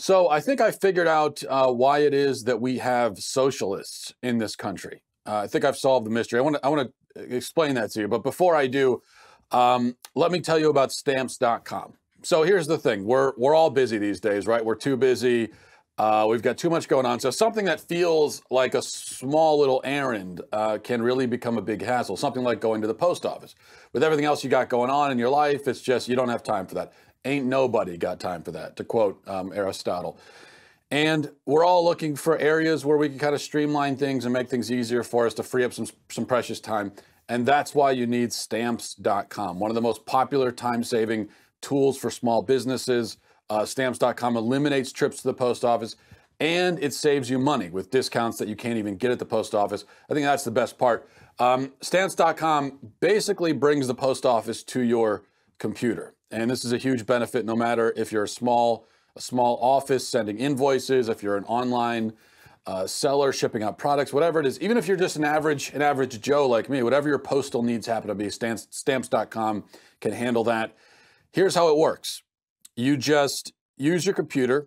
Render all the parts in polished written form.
So I think I figured out why it is that we have socialists in this country. I think I've solved the mystery. I want to explain that to you. But before I do, let me tell you about stamps.com. So here's the thing. We're all busy these days, right? We're too busy. We've got too much going on. So something that feels like a small little errand can really become a big hassle. Something like going to the post office. With everything else you got going on in your life, it's just you don't have time for that. Ain't nobody got time for that, to quote Aristotle. And we're all looking for areas where we can kind of streamline things and make things easier for us to free up some precious time. And that's why you need stamps.com, one of the most popular time-saving tools for small businesses. Stamps.com eliminates trips to the post office, and it saves you money with discounts that you can't even get at the post office. I think that's the best part. Stamps.com basically brings the post office to your computer. And this is a huge benefit no matter if you're a small office sending invoices, if you're an online seller shipping out products, whatever it is. Even if you're just an average Joe like me, whatever your postal needs happen to be, stamps.com can handle that. Here's how it works. You just use your computer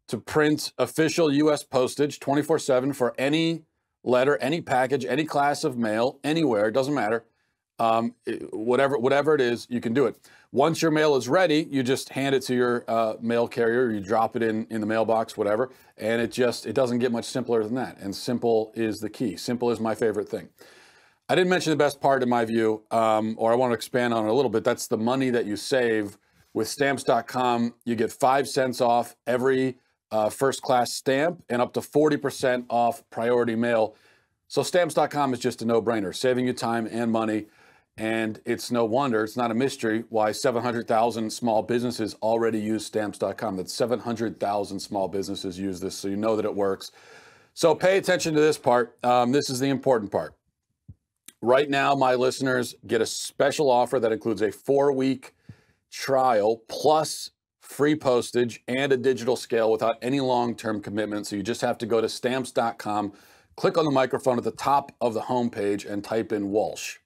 to print official U.S. postage 24/7 for any letter, any package, any class of mail, anywhere, it doesn't matter. Whatever it is, you can do it. Once your mail is ready, you just hand it to your mail carrier, you drop it in the mailbox, whatever, and it doesn't get much simpler than that. And simple is the key. Simple is my favorite thing. I didn't mention the best part in my view, or I want to expand on it a little bit. That's the money that you save. With stamps.com, you get 5 cents off every first class stamp and up to 40% off priority mail. So stamps.com is just a no-brainer, saving you time and money. And it's no wonder, it's not a mystery, why 700,000 small businesses already use stamps.com. That's 700,000 small businesses use this, so you know that it works. So pay attention to this part. This is the important part. Right now, my listeners get a special offer that includes a 4-week trial plus free postage and a digital scale without any long-term commitment. So you just have to go to stamps.com, click on the microphone at the top of the homepage and type in Walsh.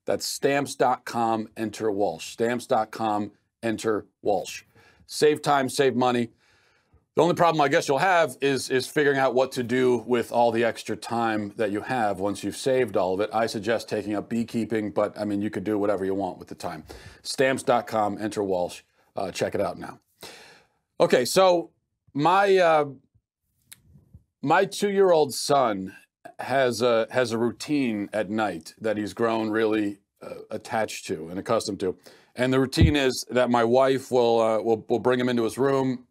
That's stamps.com, enter Walsh. Stamps.com, enter Walsh. Save time, save money. The only problem I guess you'll have is figuring out what to do with all the extra time that you have once you've saved all of it. I suggest taking up beekeeping, but I mean, you could do whatever you want with the time. Stamps.com, enter Walsh. Check it out now. Okay, so my 2-year-old son has a routine at night that he's grown really attached to and accustomed to. And the routine is that my wife will bring him into his room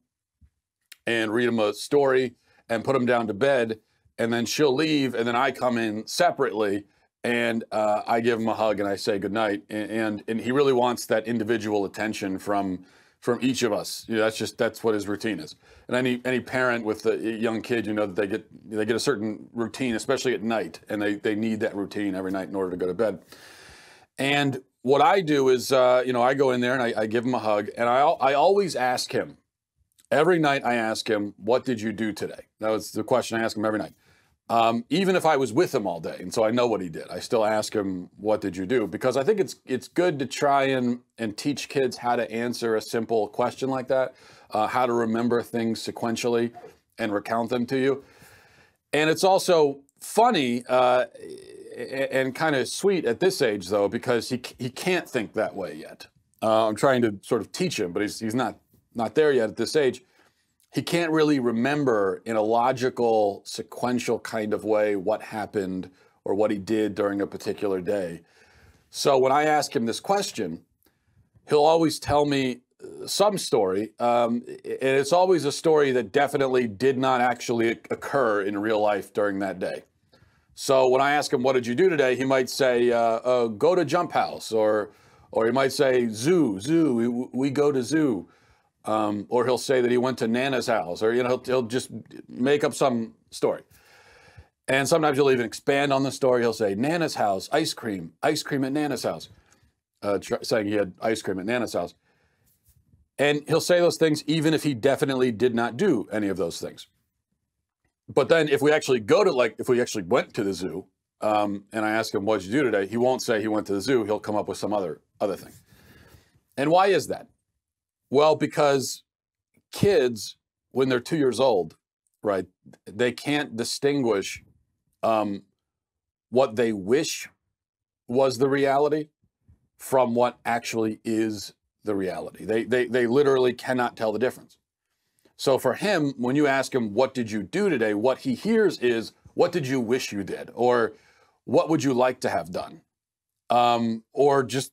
and read him a story and put him down to bed, and then she'll leave, and then I come in separately and I give him a hug and I say goodnight. And he really wants that individual attention from each of us. You know, that's what his routine is. And any parent with a young kid, you know that they get a certain routine, especially at night, and they need that routine every night in order to go to bed. And what I do is, I go in there and I give him a hug, and I always ask him. Every night I ask him, what did you do today? That was the question I ask him every night. Even if I was with him all day, and so I know what he did, I still ask him, what did you do? Because I think it's good to try and teach kids how to answer a simple question like that, how to remember things sequentially and recount them to you. And it's also funny and kind of sweet at this age, though, because he can't think that way yet. I'm trying to sort of teach him, but he's not there yet at this age. He can't really remember in a logical, sequential kind of way what happened or what he did during a particular day. So when I ask him this question, he'll always tell me some story, and it's always a story that definitely did not actually occur in real life during that day. So when I ask him, what did you do today? He might say, go to jump house, or he might say, zoo, we go to zoo. Or he'll say that he went to Nana's house, or he'll just make up some story. And sometimes he'll even expand on the story. He'll say, Nana's house, ice cream at Nana's house, saying he had ice cream at Nana's house. And he'll say those things even if he definitely did not do any of those things. But then if we actually went to the zoo, and I ask him, what did you do today? He won't say he went to the zoo. He'll come up with some other thing. And why is that? Well, because kids when they're 2 years old, right, they can't distinguish what they wish was the reality from what actually is the reality. They literally cannot tell the difference. So for him, when you ask him, what did you do today? What he hears is, what did you wish you did? Or what would you like to have done? Or just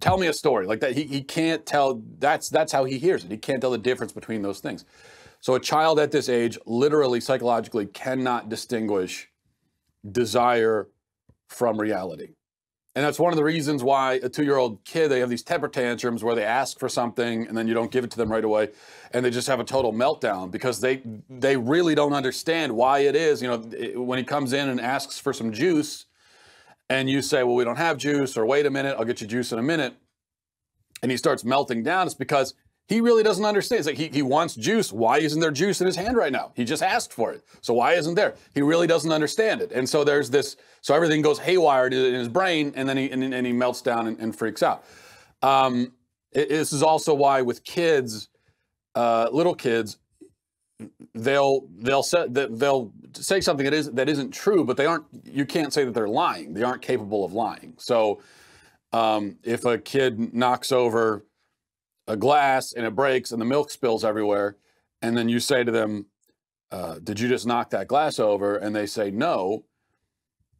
tell me a story like that. He can't tell. That's how he hears it. He can't tell the difference between those things. So a child at this age literally psychologically cannot distinguish desire from reality. And that's one of the reasons why a 2-year-old kid, they have these temper tantrums where they ask for something and then you don't give it to them right away. And they just have a total meltdown because they really don't understand why it is. You know, when he comes in and asks for some juice and you say, well, we don't have juice, or wait a minute, I'll get you juice in a minute. And he starts melting down. It's because he really doesn't understand. It's like he wants juice. Why isn't there juice in his hand right now? He just asked for it. So why isn't there? He really doesn't understand it. And so there's this, so everything goes haywire in his brain, and then he melts down and freaks out. This is also why with kids, little kids, they'll say something that isn't true, but you can't say that they're lying. They aren't capable of lying. So if a kid knocks over a glass and it breaks and the milk spills everywhere, and then you say to them, did you just knock that glass over? And they say no.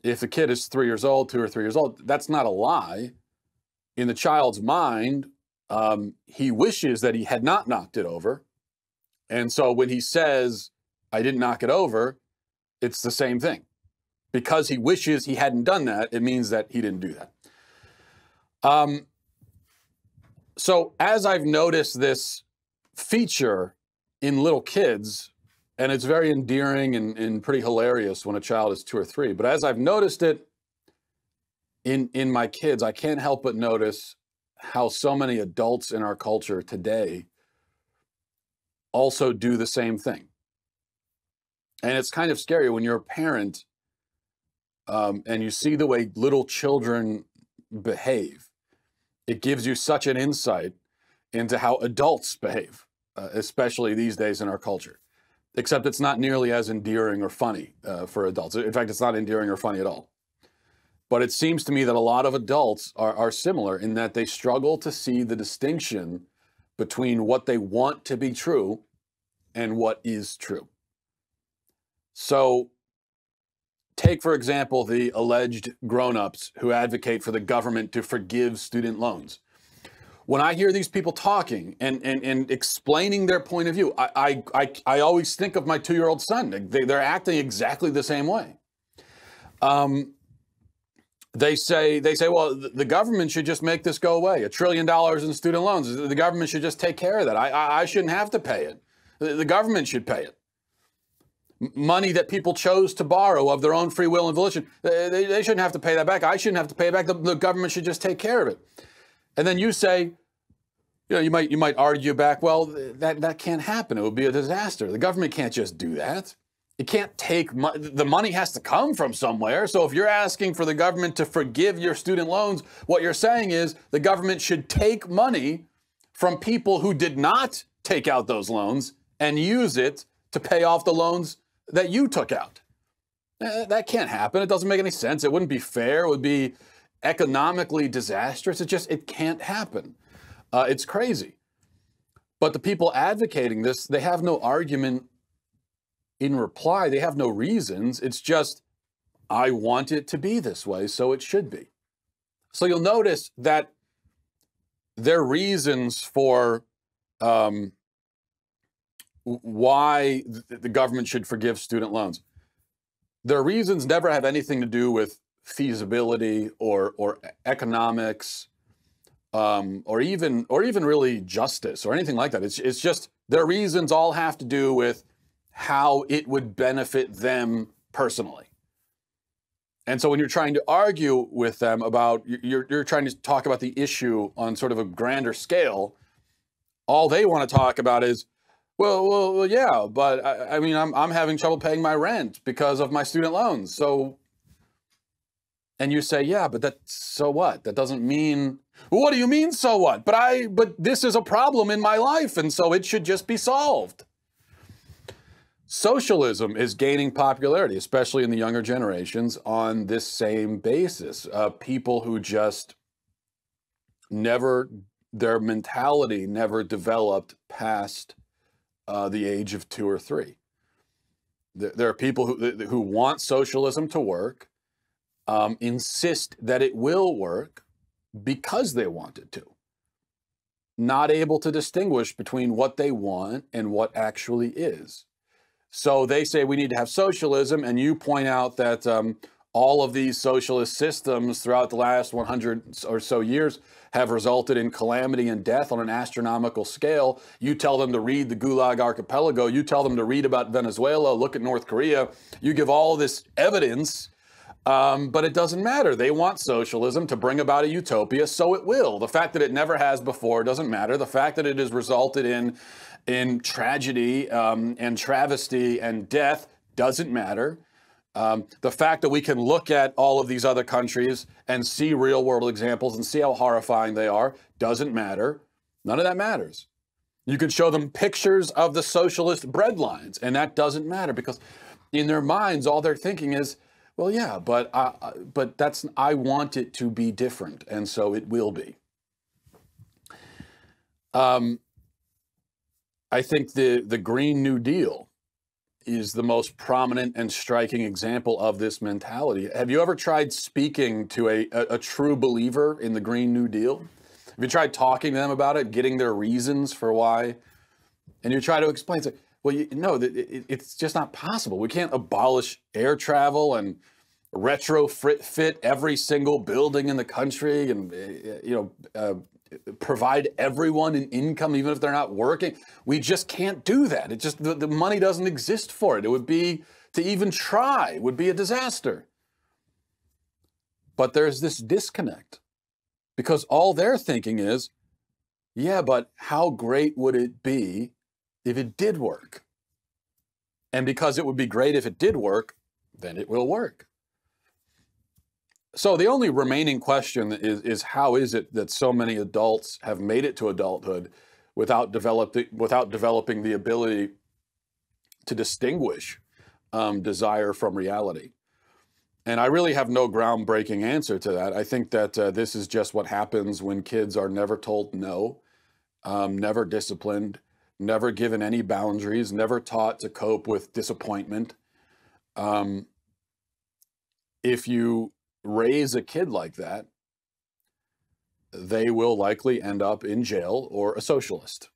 If the kid is 3 years old, 2 or 3 years old, that's not a lie. In the child's mind, he wishes that he had not knocked it over. And so when he says, I didn't knock it over, it's the same thing. Because he wishes he hadn't done that, it means that he didn't do that. So as I've noticed this feature in little kids, and it's very endearing and pretty hilarious when a child is 2 or 3, but as I've noticed it in my kids, I can't help but notice how so many adults in our culture today also do the same thing. And it's kind of scary when you're a parent and you see the way little children behave. It gives you such an insight into how adults behave, especially these days in our culture. Except it's not nearly as endearing or funny for adults. In fact, it's not endearing or funny at all. But it seems to me that a lot of adults are similar in that they struggle to see the distinction between what they want to be true and what is true. So take, for example, the alleged grown-ups who advocate for the government to forgive student loans. When I hear these people talking and explaining their point of view, I always think of my 2-year-old son. They're acting exactly the same way. They say, well, the government should just make this go away. $1 trillion in student loans. The government should just take care of that. I shouldn't have to pay it. The government should pay it. Money that people chose to borrow of their own free will and volition, they shouldn't have to pay that back. I shouldn't have to pay it back. The government should just take care of it. And then you say, you might argue back, well, that can't happen. It would be a disaster. The government can't just do that. It can't take the money has to come from somewhere. So if you're asking for the government to forgive your student loans, what you're saying is the government should take money from people who did not take out those loans and use it to pay off the loans that you took out. That can't happen. It doesn't make any sense. It wouldn't be fair. It would be economically disastrous. It can't happen. It's crazy. But the people advocating this, they have no argument in reply. They have no reasons. It's just, I want it to be this way, so it should be. So you'll notice that their reasons for why the government should forgive student loans, their reasons never have anything to do with feasibility or economics, or even really justice or anything like that. It's just their reasons all have to do with how it would benefit them personally. And so when you're trying to argue with them about, you're trying to talk about the issue on sort of a grander scale, all they want to talk about is, well, yeah, but I mean, I'm having trouble paying my rent because of my student loans. So, and you say, yeah, but so what? That doesn't mean, well, what do you mean, so what? But this is a problem in my life, and so it should just be solved. Socialism is gaining popularity, especially in the younger generations, on this same basis. People who just never, their mentality never developed past the age of 2 or 3. There are people who want socialism to work, insist that it will work because they want it to, not able to distinguish between what they want and what actually is. So they say we need to have socialism, and you point out that all of these socialist systems throughout the last 100 or so years have resulted in calamity and death on an astronomical scale. You tell them to read the Gulag Archipelago. You tell them to read about Venezuela, look at North Korea. You give all this evidence, but it doesn't matter. They want socialism to bring about a utopia, so it will. The fact that it never has before doesn't matter. The fact that it has resulted in tragedy and travesty and death doesn't matter. The fact that we can look at all of these other countries and see real world examples and see how horrifying they are doesn't matter. None of that matters. You could show them pictures of the socialist bread lines, and that doesn't matter, because in their minds, all they're thinking is, well, yeah, but I want it to be different, and so it will be. I think the Green New Deal is the most prominent and striking example of this mentality. Have you ever tried speaking to a true believer in the Green New Deal? Have you tried talking to them about it, getting their reasons for why? And you try to explain, say, well, it's just not possible. We can't abolish air travel and retrofit every single building in the country and, provide everyone an income, even if they're not working. We just can't do that. It just, the money doesn't exist for it. It would be, to even try would be a disaster. But there's this disconnect, because all they're thinking is, yeah, but how great would it be if it did work? And because it would be great if it did work, then it will work. So the only remaining question is how is it that so many adults have made it to adulthood without developing the ability to distinguish desire from reality? And I really have no groundbreaking answer to that. I think that this is just what happens when kids are never told no, never disciplined, never given any boundaries, never taught to cope with disappointment. If you raise a kid like that, they will likely end up in jail or a socialist.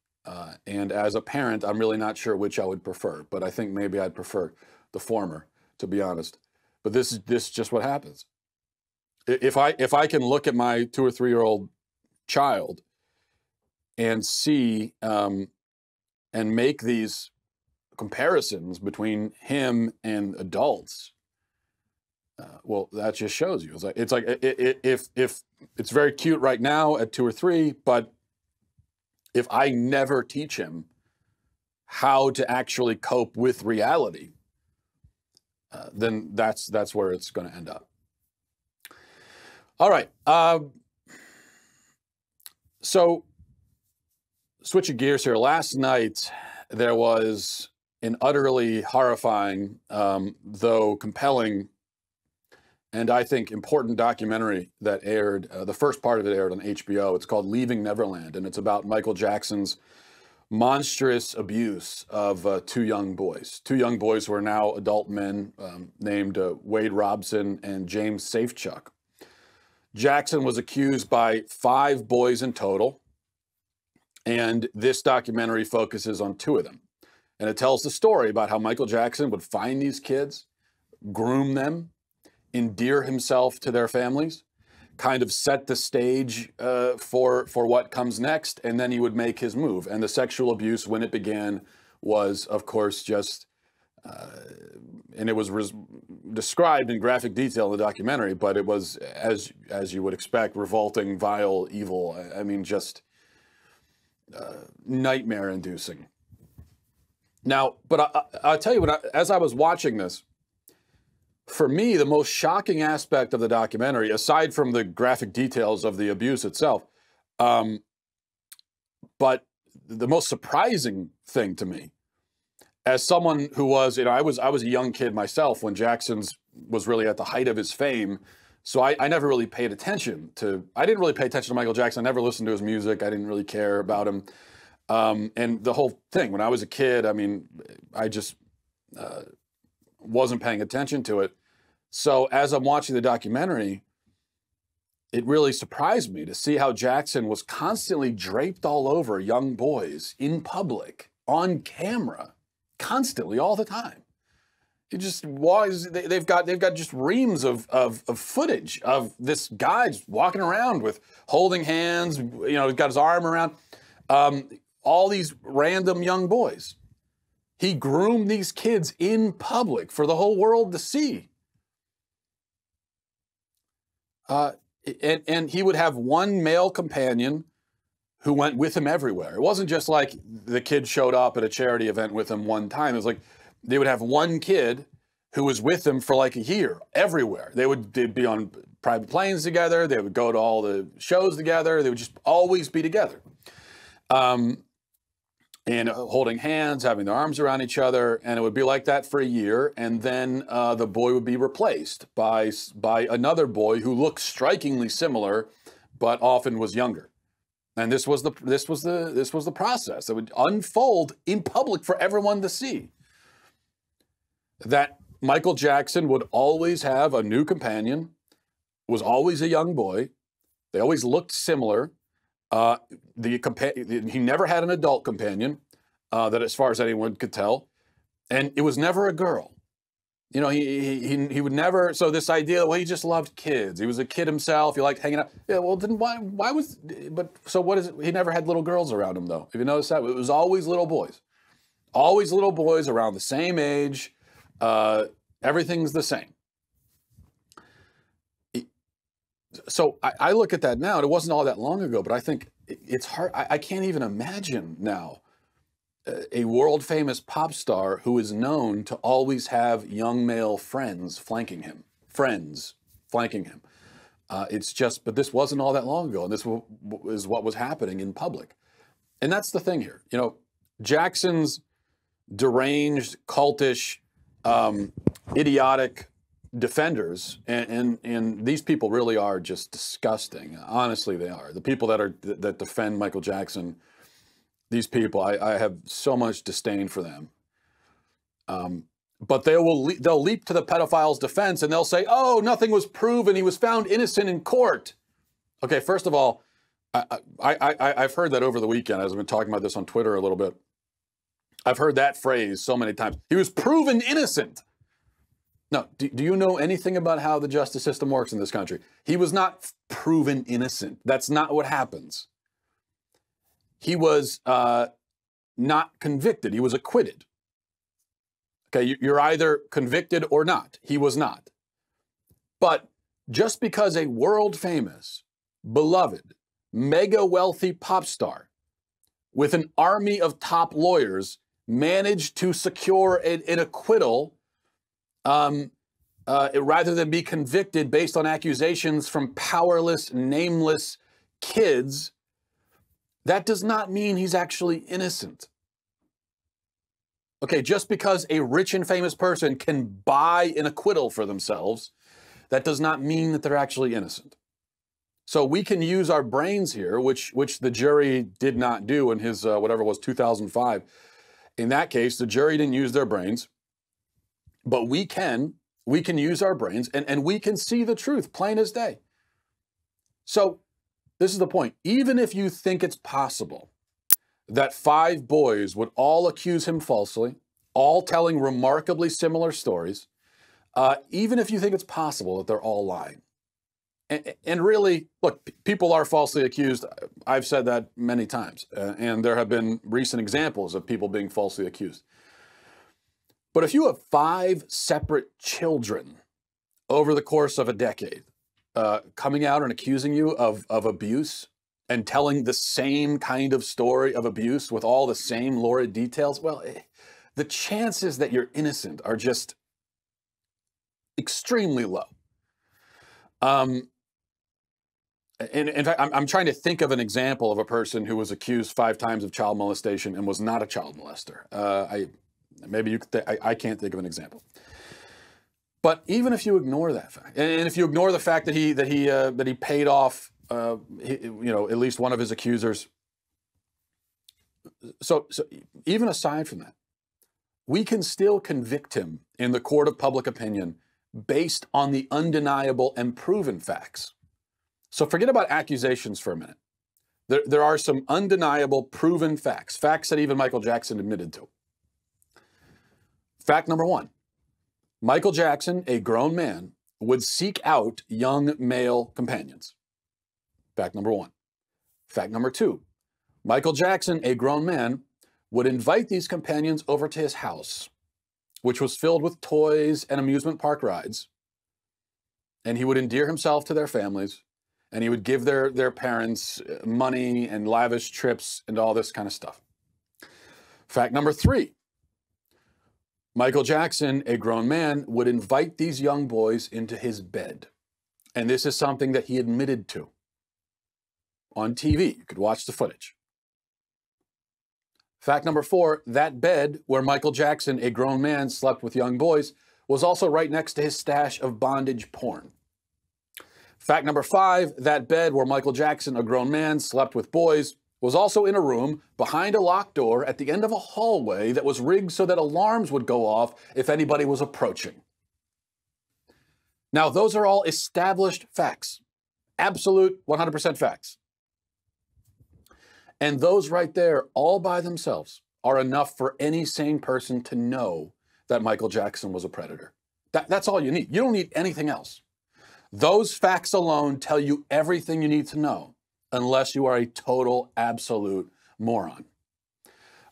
And as a parent, I'm really not sure which I would prefer, but I think maybe I'd prefer the former, to be honest. But this is just what happens. If I can look at my 2 or 3 year old child and see and make these comparisons between him and adults, well, that just shows you. It's like if it's very cute right now at 2 or 3, but if I never teach him how to actually cope with reality, then that's where it's going to end up. All right. So switching gears here. Last night there was an utterly horrifying, though compelling, and I think important documentary that aired. The first part of it aired on HBO. It's called Leaving Neverland, and it's about Michael Jackson's monstrous abuse of 2 young boys. 2 young boys who are now adult men, named Wade Robson and James Safechuck. Jackson was accused by 5 boys in total, and this documentary focuses on 2 of them. And it tells the story about how Michael Jackson would find these kids, groom them, endear himself to their families, kind of set the stage for what comes next, and then he would make his move. And the sexual abuse, when it began, was, of course, just, and it was described in graphic detail in the documentary, but it was, as you would expect, revolting, vile, evil. I mean, just nightmare-inducing. Now, but I'll tell you, as I was watching this, for me, the most shocking aspect of the documentary, aside from the graphic details of the abuse itself, but the most surprising thing to me as someone who was, I was a young kid myself when Jackson's was really at the height of his fame. So I never really paid attention to, I didn't really pay attention to Michael Jackson. I never listened to his music. I didn't really care about him. And the whole thing, when I was a kid, I mean, I just wasn't paying attention to it. So as I'm watching the documentary, it really surprised me to see how Jackson was constantly draped all over young boys in public, on camera, constantly, all the time. It just was, they've got just reams of footage of this guy just walking around with holding hands, he's got his arm around all these random young boys. He groomed these kids in public for the whole world to see. And he would have one male companion who went with him everywhere. It wasn't just like the kid showed up at a charity event with him one time. It was like they would have one kid who was with him for like a year, everywhere. They'd be on private planes together. They would go to all the shows together. They would just always be together. And holding hands, having their arms around each other. And it would be like that for a year. And then the boy would be replaced by another boy who looked strikingly similar, but often was younger. And this was the process that would unfold in public for everyone to see. That Michael Jackson would always have a new companion, was always a young boy. They always looked similar. He never had an adult companion, that as far as anyone could tell. And it was never a girl. He would never, so this idea, well, he just loved kids. He was a kid himself. He liked hanging out. Yeah, well, then why was, but so what is it? He never had little girls around him though. If you notice that, it was always little boys. Always little boys around the same age. Everything's the same. So I look at that now, and it wasn't all that long ago, but I think it's hard. I can't even imagine now a world famous pop star who is known to always have young male friends flanking him. It's just, but this wasn't all that long ago, and this is what was happening in public. And that's the thing here. Jackson's deranged, cultish, idiotic defenders, and these people really are just disgusting. Honestly, they are. The people that defend Michael Jackson, these people, I have so much disdain for them. But they'll leap to the pedophile's defense and they'll say, "Oh, nothing was proven. He was found innocent in court." Okay, first of all, I've heard that over the weekend, as I've been talking about this on Twitter a little bit. I've heard that phrase so many times. He was proven innocent. No, do you know anything about how the justice system works in this country? He was not proven innocent. That's not what happens. He was not convicted. He was acquitted. Okay, you're either convicted or not. He was not. But just because a world famous, beloved, mega wealthy pop star with an army of top lawyers managed to secure an acquittal rather than be convicted based on accusations from powerless, nameless kids, that does not mean he's actually innocent. Okay, just because a rich and famous person can buy an acquittal for themselves, that does not mean that they're actually innocent. So we can use our brains here, which the jury did not do in his, whatever it was, 2005. In that case, the jury didn't use their brains, but we can use our brains and we can see the truth plain as day. So this is the point. Even if you think it's possible that 5 boys would all accuse him falsely, all telling remarkably similar stories, even if you think it's possible that they're all lying. And really, look, people are falsely accused. I've said that many times, and there have been recent examples of people being falsely accused. But if you have 5 separate children over the course of a decade coming out and accusing you of abuse and telling the same kind of story of abuse with all the same lurid details, well, the chances that you're innocent are just extremely low. And in fact, I'm trying to think of an example of a person who was accused 5 times of child molestation and was not a child molester. Maybe you could I can't think of an example. But even if you ignore that fact, and if you ignore the fact that he paid off, at least one of his accusers. So even aside from that, we can still convict him in the court of public opinion based on the undeniable and proven facts. So forget about accusations for a minute. There are some undeniable proven facts that even Michael Jackson admitted to. Fact number one, Michael Jackson, a grown man, would seek out young male companions. Fact number one. Fact number two, Michael Jackson, a grown man, would invite these companions over to his house, which was filled with toys and amusement park rides. And he would endear himself to their families, and he would give their parents money and lavish trips and all this kind of stuff. Fact number three, Michael Jackson, a grown man, would invite these young boys into his bed. And this is something that he admitted to on TV. You could watch the footage. Fact number four, that bed where Michael Jackson, a grown man, slept with young boys was also right next to his stash of bondage porn. Fact number five, that bed where Michael Jackson, a grown man, slept with boys was also in a room behind a locked door at the end of a hallway that was rigged so that alarms would go off if anybody was approaching. Now, those are all established facts, absolute 100% facts. And those right there, all by themselves, are enough for any sane person to know that Michael Jackson was a predator. That's all you need. You don't need anything else. Those facts alone tell you everything you need to know, unless you are a total, absolute moron.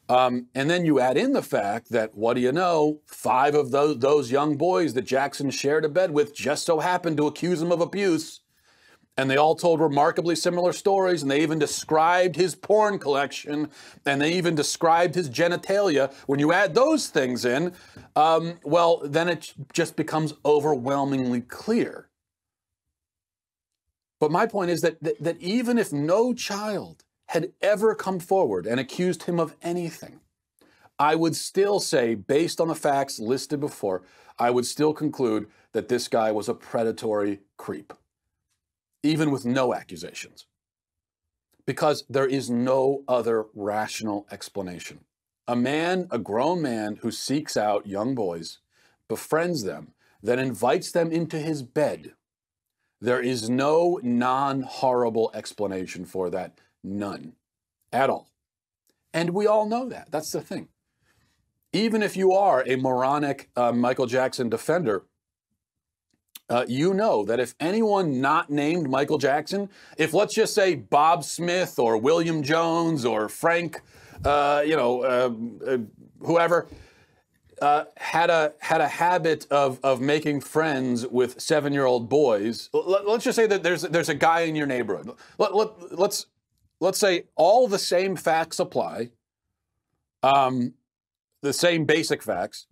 And then you add in the fact that, what do you know, 5 of those young boys that Jackson shared a bed with just so happened to accuse him of abuse. And they all told remarkably similar stories, and they even described his porn collection, and they even described his genitalia. When you add those things in, well, then it just becomes overwhelmingly clear. But my point is that even if no child had ever come forward and accused him of anything, I would still say, based on the facts listed before, I would still conclude that this guy was a predatory creep, even with no accusations, because there is no other rational explanation. A grown man who seeks out young boys, befriends them, then invites them into his bed. There is no non-horrible explanation for that. None. At all. And we all know that. That's the thing. Even if you are a moronic Michael Jackson defender, you know that if anyone not named Michael Jackson, if let's just say Bob Smith or William Jones or Frank, whoever, had a habit of making friends with 7-year-old boys. Let's just say that there's a guy in your neighborhood. Let's say all the same facts apply, the same basic facts,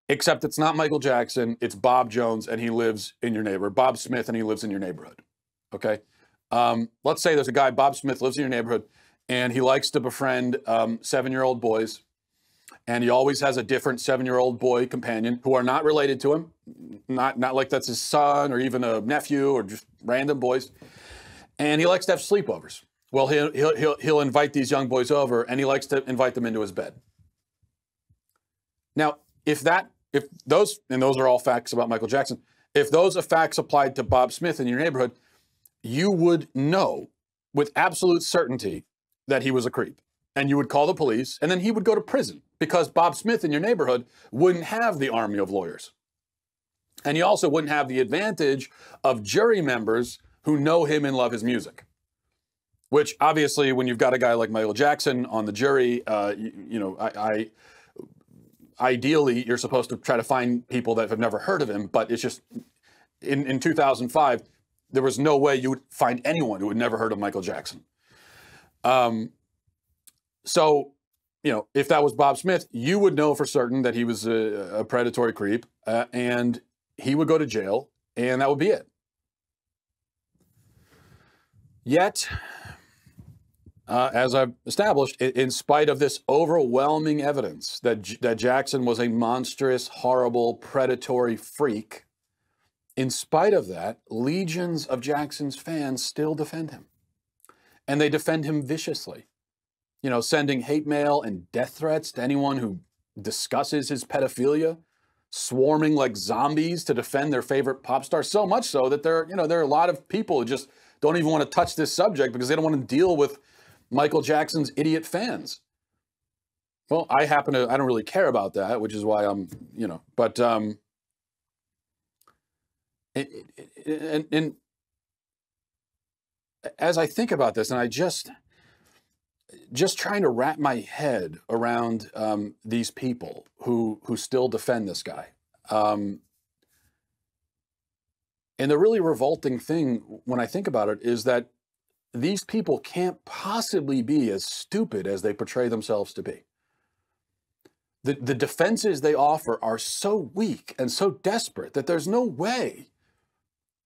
except it's not Michael Jackson, it's Bob Jones, and he lives in your neighborhood. Bob Smith, and he lives in your neighborhood. Okay? Let's say there's a guy, Bob Smith, lives in your neighborhood, and he likes to befriend 7-year-old boys. And he always has a different 7-year-old boy companion who are not related to him. Not like that's his son or even a nephew or just random boys. And he likes to have sleepovers. Well, he'll invite these young boys over, and he likes to invite them into his bed. Now, if those are all facts about Michael Jackson, if those are facts applied to Bob Smith in your neighborhood, you would know with absolute certainty that he was a creep. And you would call the police, and then he would go to prison because Bob Smith in your neighborhood wouldn't have the army of lawyers. And he also wouldn't have the advantage of jury members who know him and love his music. Which obviously, when you've got a guy like Michael Jackson on the jury, ideally, you're supposed to try to find people that have never heard of him, but it's just, in 2005, there was no way you would find anyone who had never heard of Michael Jackson. So, if that was Bob Smith, you would know for certain that he was a predatory creep, and he would go to jail, and that would be it. Yet, as I've established, in spite of this overwhelming evidence that Jackson was a monstrous, horrible, predatory freak, in spite of that, legions of Jackson's fans still defend him. And they defend him viciously, sending hate mail and death threats to anyone who discusses his pedophilia, swarming like zombies to defend their favorite pop star, so much so that there are a lot of people who just don't even want to touch this subject because they don't want to deal with Michael Jackson's idiot fans. Well, I don't really care about that, which is why I'm, but and as I think about this, and I just trying to wrap my head around these people who still defend this guy. And the really revolting thing when I think about it is that these people can't possibly be as stupid as they portray themselves to be. The defenses they offer are so weak and so desperate that there's no way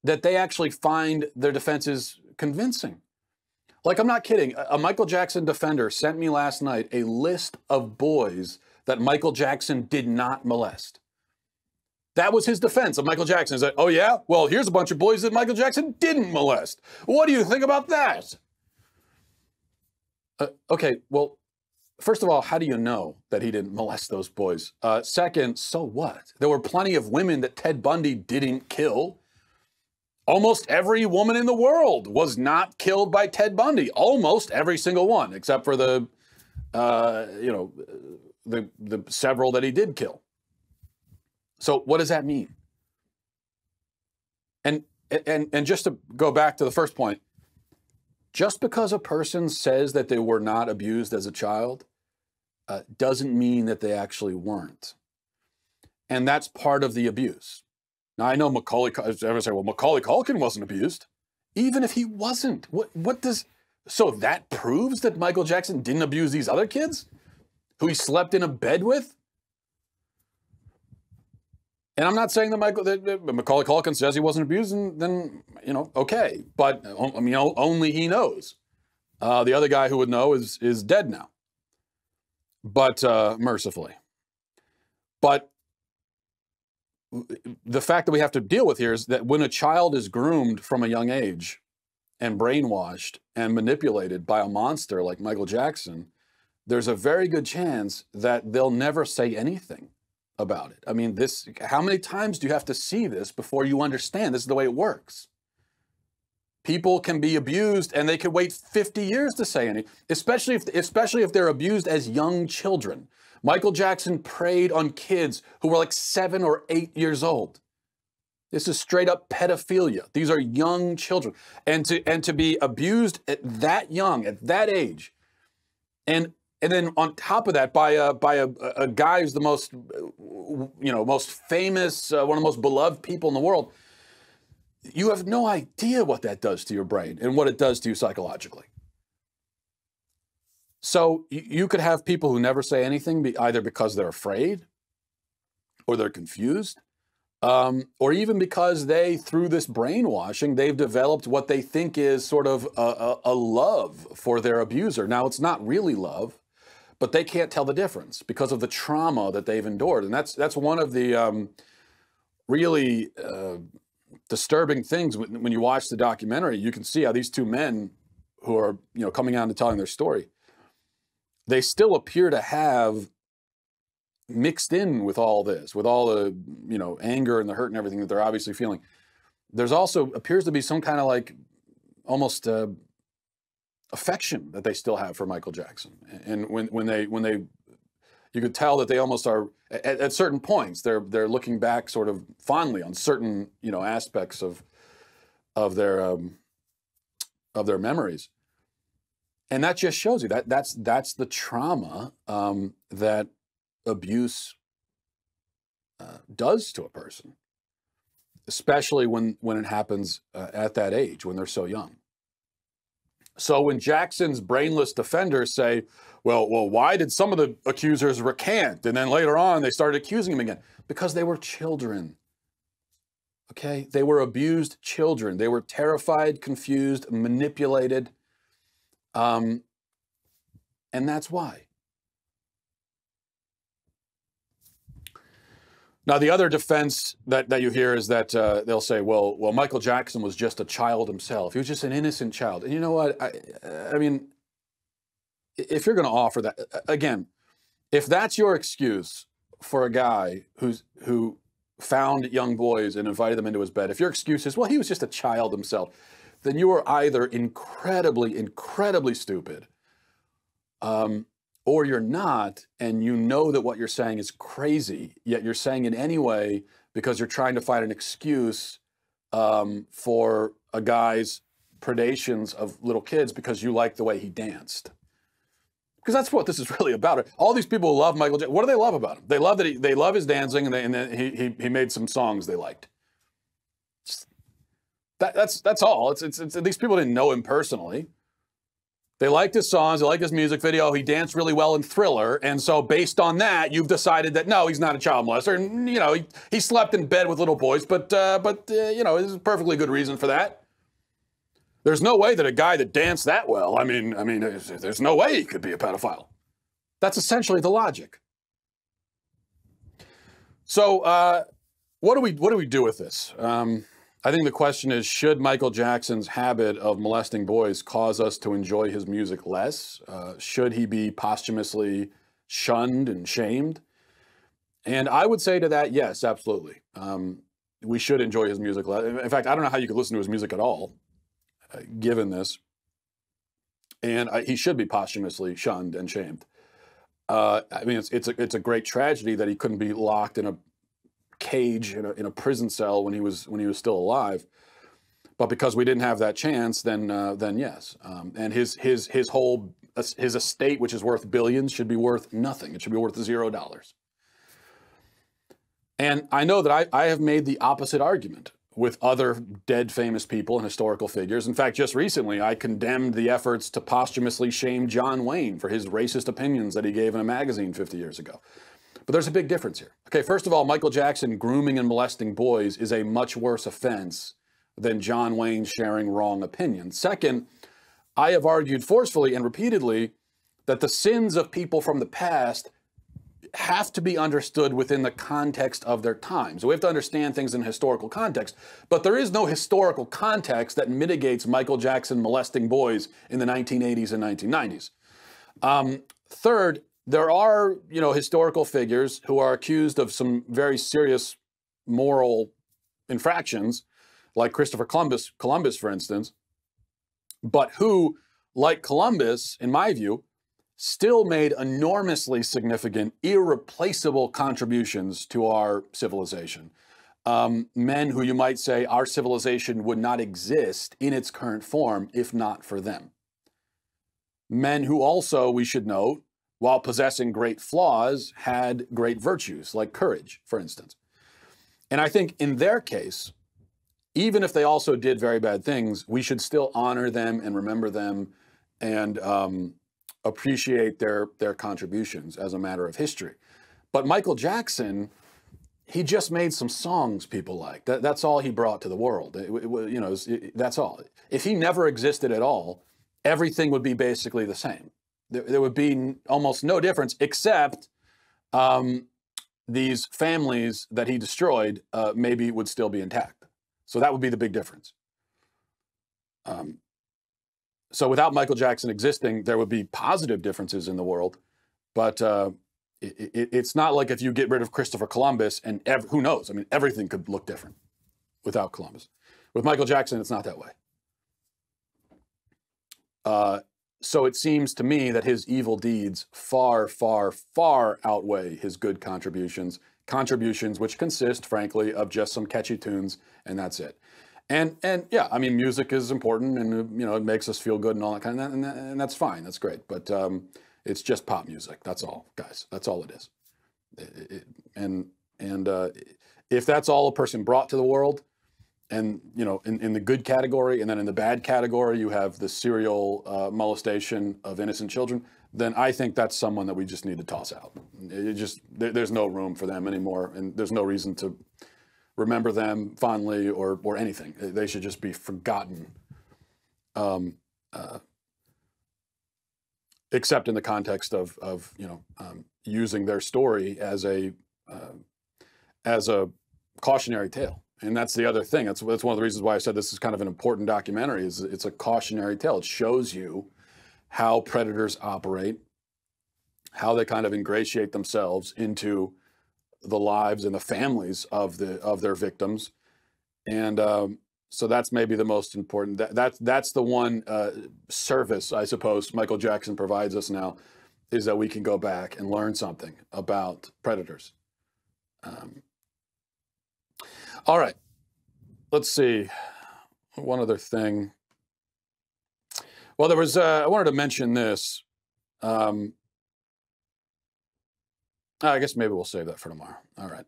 that they actually find their defenses convincing. Like, I'm not kidding. A Michael Jackson defender sent me last night a list of boys that Michael Jackson did not molest. That was his defense of Michael Jackson. He said, oh yeah? Well, here's a bunch of boys that Michael Jackson didn't molest. What do you think about that? Okay, well, first of all, how do you know that he didn't molest those boys? Second, so what? There were plenty of women that Ted Bundy didn't kill. Almost every woman in the world was not killed by Ted Bundy. Almost every single one, except for the several that he did kill. So what does that mean? And just to go back to the first point, just because a person says that they were not abused as a child doesn't mean that they actually weren't. And that's part of the abuse. Now, I know everyone say, well, Macaulay Culkin wasn't abused. Even if he wasn't, so that proves that Michael Jackson didn't abuse these other kids who he slept in a bed with? And I'm not saying that Macaulay Culkin says he wasn't abused, and then, okay. But, only he knows. The other guy who would know is dead now. But, mercifully. But the fact that we have to deal with here is that when a child is groomed from a young age and brainwashed and manipulated by a monster like Michael Jackson, there's a very good chance that they'll never say anything about it. I mean, how many times do you have to see this before you understand this is the way it works? People can be abused and they could wait 50 years to say anything, especially if they're abused as young children. Michael Jackson preyed on kids who were like 7 or 8 years old. This is straight up pedophilia. These are young children. And to be abused at that young, at that age, and then on top of that by a guy who's the most famous, one of the most beloved people in the world, you have no idea what that does to your brain and what it does to you psychologically. So you could have people who never say anything, either because they're afraid or they're confused, or even because through this brainwashing, they've developed what they think is sort of a love for their abuser. Now, it's not really love, but they can't tell the difference because of the trauma that they've endured. And that's one of the really disturbing things when you watch the documentary. You can see how these two men who are coming out and telling their story, they still appear to have mixed in with all this, with all the anger and the hurt and everything that they're obviously feeling. There's also appears to be some kind of like almost affection that they still have for Michael Jackson. And when they you could tell that they almost are at certain points they're looking back sort of fondly on certain aspects of their memories. And that just shows you that's the trauma that abuse does to a person, especially when it happens at that age, when they're so young. So when Jackson's brainless defenders say, well, why did some of the accusers recant? And then later on, they started accusing him again. Because they were children. Okay? They were abused children. They were terrified, confused, manipulated. And that's why. Now, the other defense that you hear is that they'll say, well, Michael Jackson was just a child himself. He was just an innocent child. And you know what? I mean, if you're going to offer that, again, if that's your excuse for a guy who found young boys and invited them into his bed, if your excuse is, well, he was just a child himself, then you are either incredibly, incredibly stupid, or you're not, and you know that what you're saying is crazy, yet you're saying it anyway because you're trying to find an excuse for a guy's predations of little kids because you like the way he danced. Because that's what this is really about. All these people who love Michael Jackson, what do they love about him? They love that they love his dancing, and then he made some songs they liked. That's all. It's these people didn't know him personally. They liked his songs, they liked his music video. He danced really well in Thriller, and so based on that, you've decided that no, he's not a child molester. And you know, he slept in bed with little boys, but you know, there's a perfectly good reason for that. There's no way that a guy that danced that well, I mean, there's no way he could be a pedophile. That's essentially the logic. So, what do we do with this? I think the question is, should Michael Jackson's habit of molesting boys cause us to enjoy his music less? Should he be posthumously shunned and shamed? And I would say to that, yes, absolutely. We should enjoy his music less. In fact, I don't know how you could listen to his music at all, given this. And he should be posthumously shunned and shamed. I mean, it's a great tragedy that he couldn't be locked in a cage in a prison cell when he was still alive, but because we didn't have that chance, then yes, and his estate, which is worth billions, should be worth nothing. It should be worth $0. And I know that I have made the opposite argument with other dead famous people and historical figures. In fact, just recently, I condemned the efforts to posthumously shame John Wayne for his racist opinions that he gave in a magazine 50 years ago. But there's a big difference here. Okay, first of all, Michael Jackson grooming and molesting boys is a much worse offense than John Wayne sharing wrong opinions. Second, I have argued forcefully and repeatedly that the sins of people from the past have to be understood within the context of their time. So we have to understand things in historical context, but there is no historical context that mitigates Michael Jackson molesting boys in the 1980s and 1990s. Third, there are, historical figures who are accused of some very serious moral infractions, like Christopher Columbus, for instance, but who, like Columbus, in my view, still made enormously significant, irreplaceable contributions to our civilization. Men who you might say our civilization would not exist in its current form if not for them. Men who also, we should note, while possessing great flaws, had great virtues, like courage, for instance. And I think in their case, even if they also did very bad things, we should still honor them and remember them and appreciate their contributions as a matter of history. But Michael Jackson, he just made some songs people like. That's all he brought to the world. That's all. If he never existed at all, everything would be basically the same. There would be almost no difference, except these families that he destroyed maybe would still be intact. So that would be the big difference. So without Michael Jackson existing, there would be positive differences in the world. But it's not like if you get rid of Christopher Columbus and who knows? I mean, everything could look different without Columbus. With Michael Jackson, it's not that way. So it seems to me that his evil deeds far, far, far outweigh his good contributions which consist, frankly, of just some catchy tunes, and that's it. And yeah, I mean, music is important, and it makes us feel good and all that kind of, and that's fine, that's great. But it's just pop music. That's all, guys. That's all it is. If that's all a person brought to the world, and in the good category, and then in the bad category, you have the serial molestation of innocent children, then I think that's someone that we just need to toss out. There's no room for them anymore, and there's no reason to remember them fondly or anything. They should just be forgotten. except in the context of using their story as a cautionary tale. And that's the other thing. That's one of the reasons why I said this is kind of an important documentary. Is it's a cautionary tale. It shows you how predators operate, how they kind of ingratiate themselves into the lives and the families of their victims, and so that's maybe the most important. That's the one service, I suppose, Michael Jackson provides us now, is that we can go back and learn something about predators. All right, let's see. One other thing. Well, there was. I wanted to mention this. I guess maybe we'll save that for tomorrow. All right.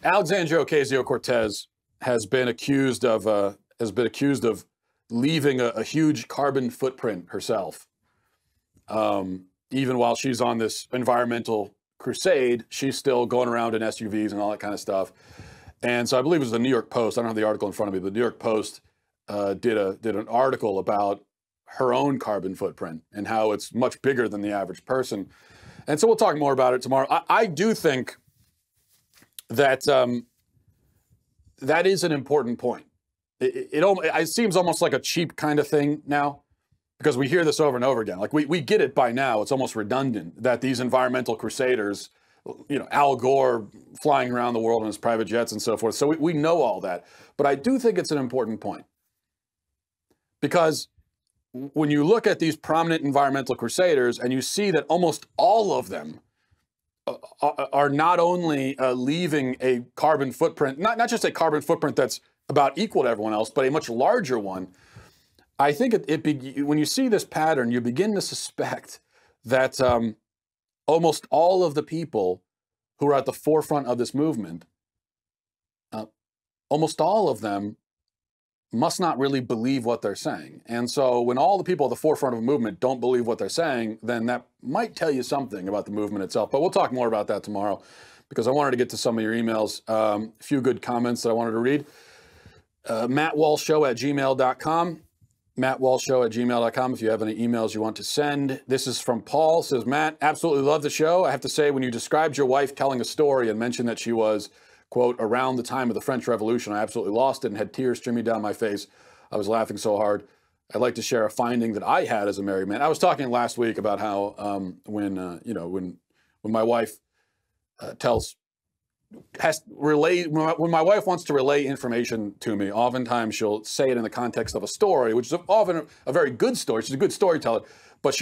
Alexandria Ocasio-Cortez has been accused of leaving a huge carbon footprint herself. Even while she's on this environmental crusade, she's still going around in SUVs and all that kind of stuff. And so I believe it was the New York Post. I don't have the article in front of me, but the New York Post did an article about her own carbon footprint and how it's much bigger than the average person. And so we'll talk more about it tomorrow. I do think that that is an important point. It seems almost like a cheap kind of thing now, because we hear this over and over again. Like we get it by now. It's almost redundant that these environmental crusaders, Al Gore flying around the world in his private jets and so forth. So we know all that. But I do think it's an important point, because when you look at these prominent environmental crusaders and you see that almost all of them are not only leaving a carbon footprint, not just a carbon footprint that's about equal to everyone else, but a much larger one, I think when you see this pattern, you begin to suspect that almost all of the people who are at the forefront of this movement, almost all of them must not really believe what they're saying. And so when all the people at the forefront of a movement don't believe what they're saying, then that might tell you something about the movement itself. But we'll talk more about that tomorrow, because I wanted to get to some of your emails. A few good comments that I wanted to read. MattWalshShow@gmail.com. MattWalshShow@gmail.com if you have any emails you want to send. This is from Paul. Says, Matt, absolutely love the show. I have to say, when you described your wife telling a story and mentioned that she was, quote, around the time of the French Revolution, I absolutely lost it and had tears streaming down my face. I was laughing so hard. I'd like to share a finding that I had as a married man. I was talking last week about how when my wife when my wife wants to relay information to me, oftentimes she'll say it in the context of a story, which is often a very good story. She's a good storyteller, but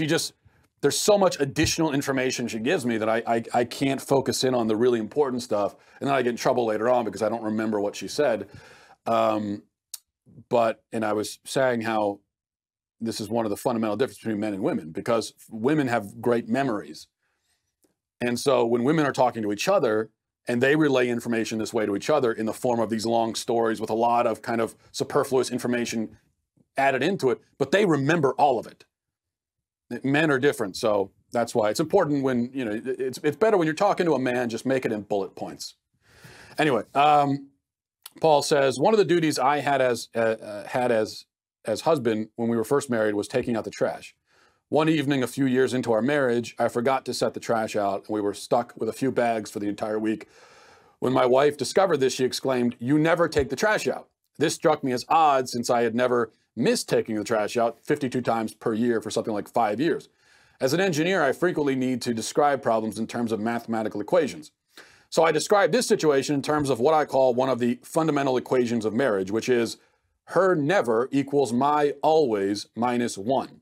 there's so much additional information she gives me that I can't focus in on the really important stuff. And then I get in trouble later on because I don't remember what she said. And I was saying how this is one of the fundamental differences between men and women, because women have great memories. And so when women are talking to each other and they relay information this way to each other in the form of these long stories with a lot of kind of superfluous information added into it, but they remember all of it. Men are different, so that's why it's important when, it's better when you're talking to a man, just make it in bullet points. Anyway, Paul says, one of the duties I had as husband when we were first married was taking out the trash. One evening, a few years into our marriage, I forgot to set the trash out, and we were stuck with a few bags for the entire week. When my wife discovered this, she exclaimed, "You never take the trash out." This struck me as odd, since I had never missed taking the trash out 52 times per year for something like 5 years. As an engineer, I frequently need to describe problems in terms of mathematical equations. So I describe this situation in terms of what I call one of the fundamental equations of marriage, which is her never equals my always minus 1.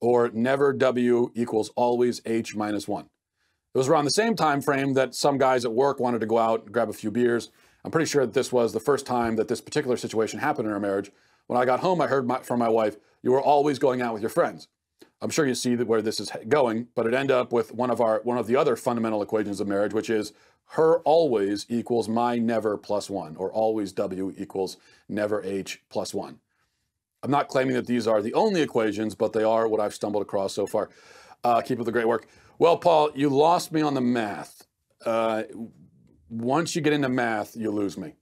Or never W equals always H minus 1. It was around the same time frame that some guys at work wanted to go out and grab a few beers. I'm pretty sure that this was the first time that this particular situation happened in our marriage. When I got home, I heard from my wife, "You were always going out with your friends." I'm sure you see where this is going, but it ended up with one of the other fundamental equations of marriage, which is her always equals my never plus 1, or always W equals never H plus 1. I'm not claiming that these are the only equations, but they are what I've stumbled across so far. Keep up the great work. Well, Paul, you lost me on the math. Once you get into math, you lose me,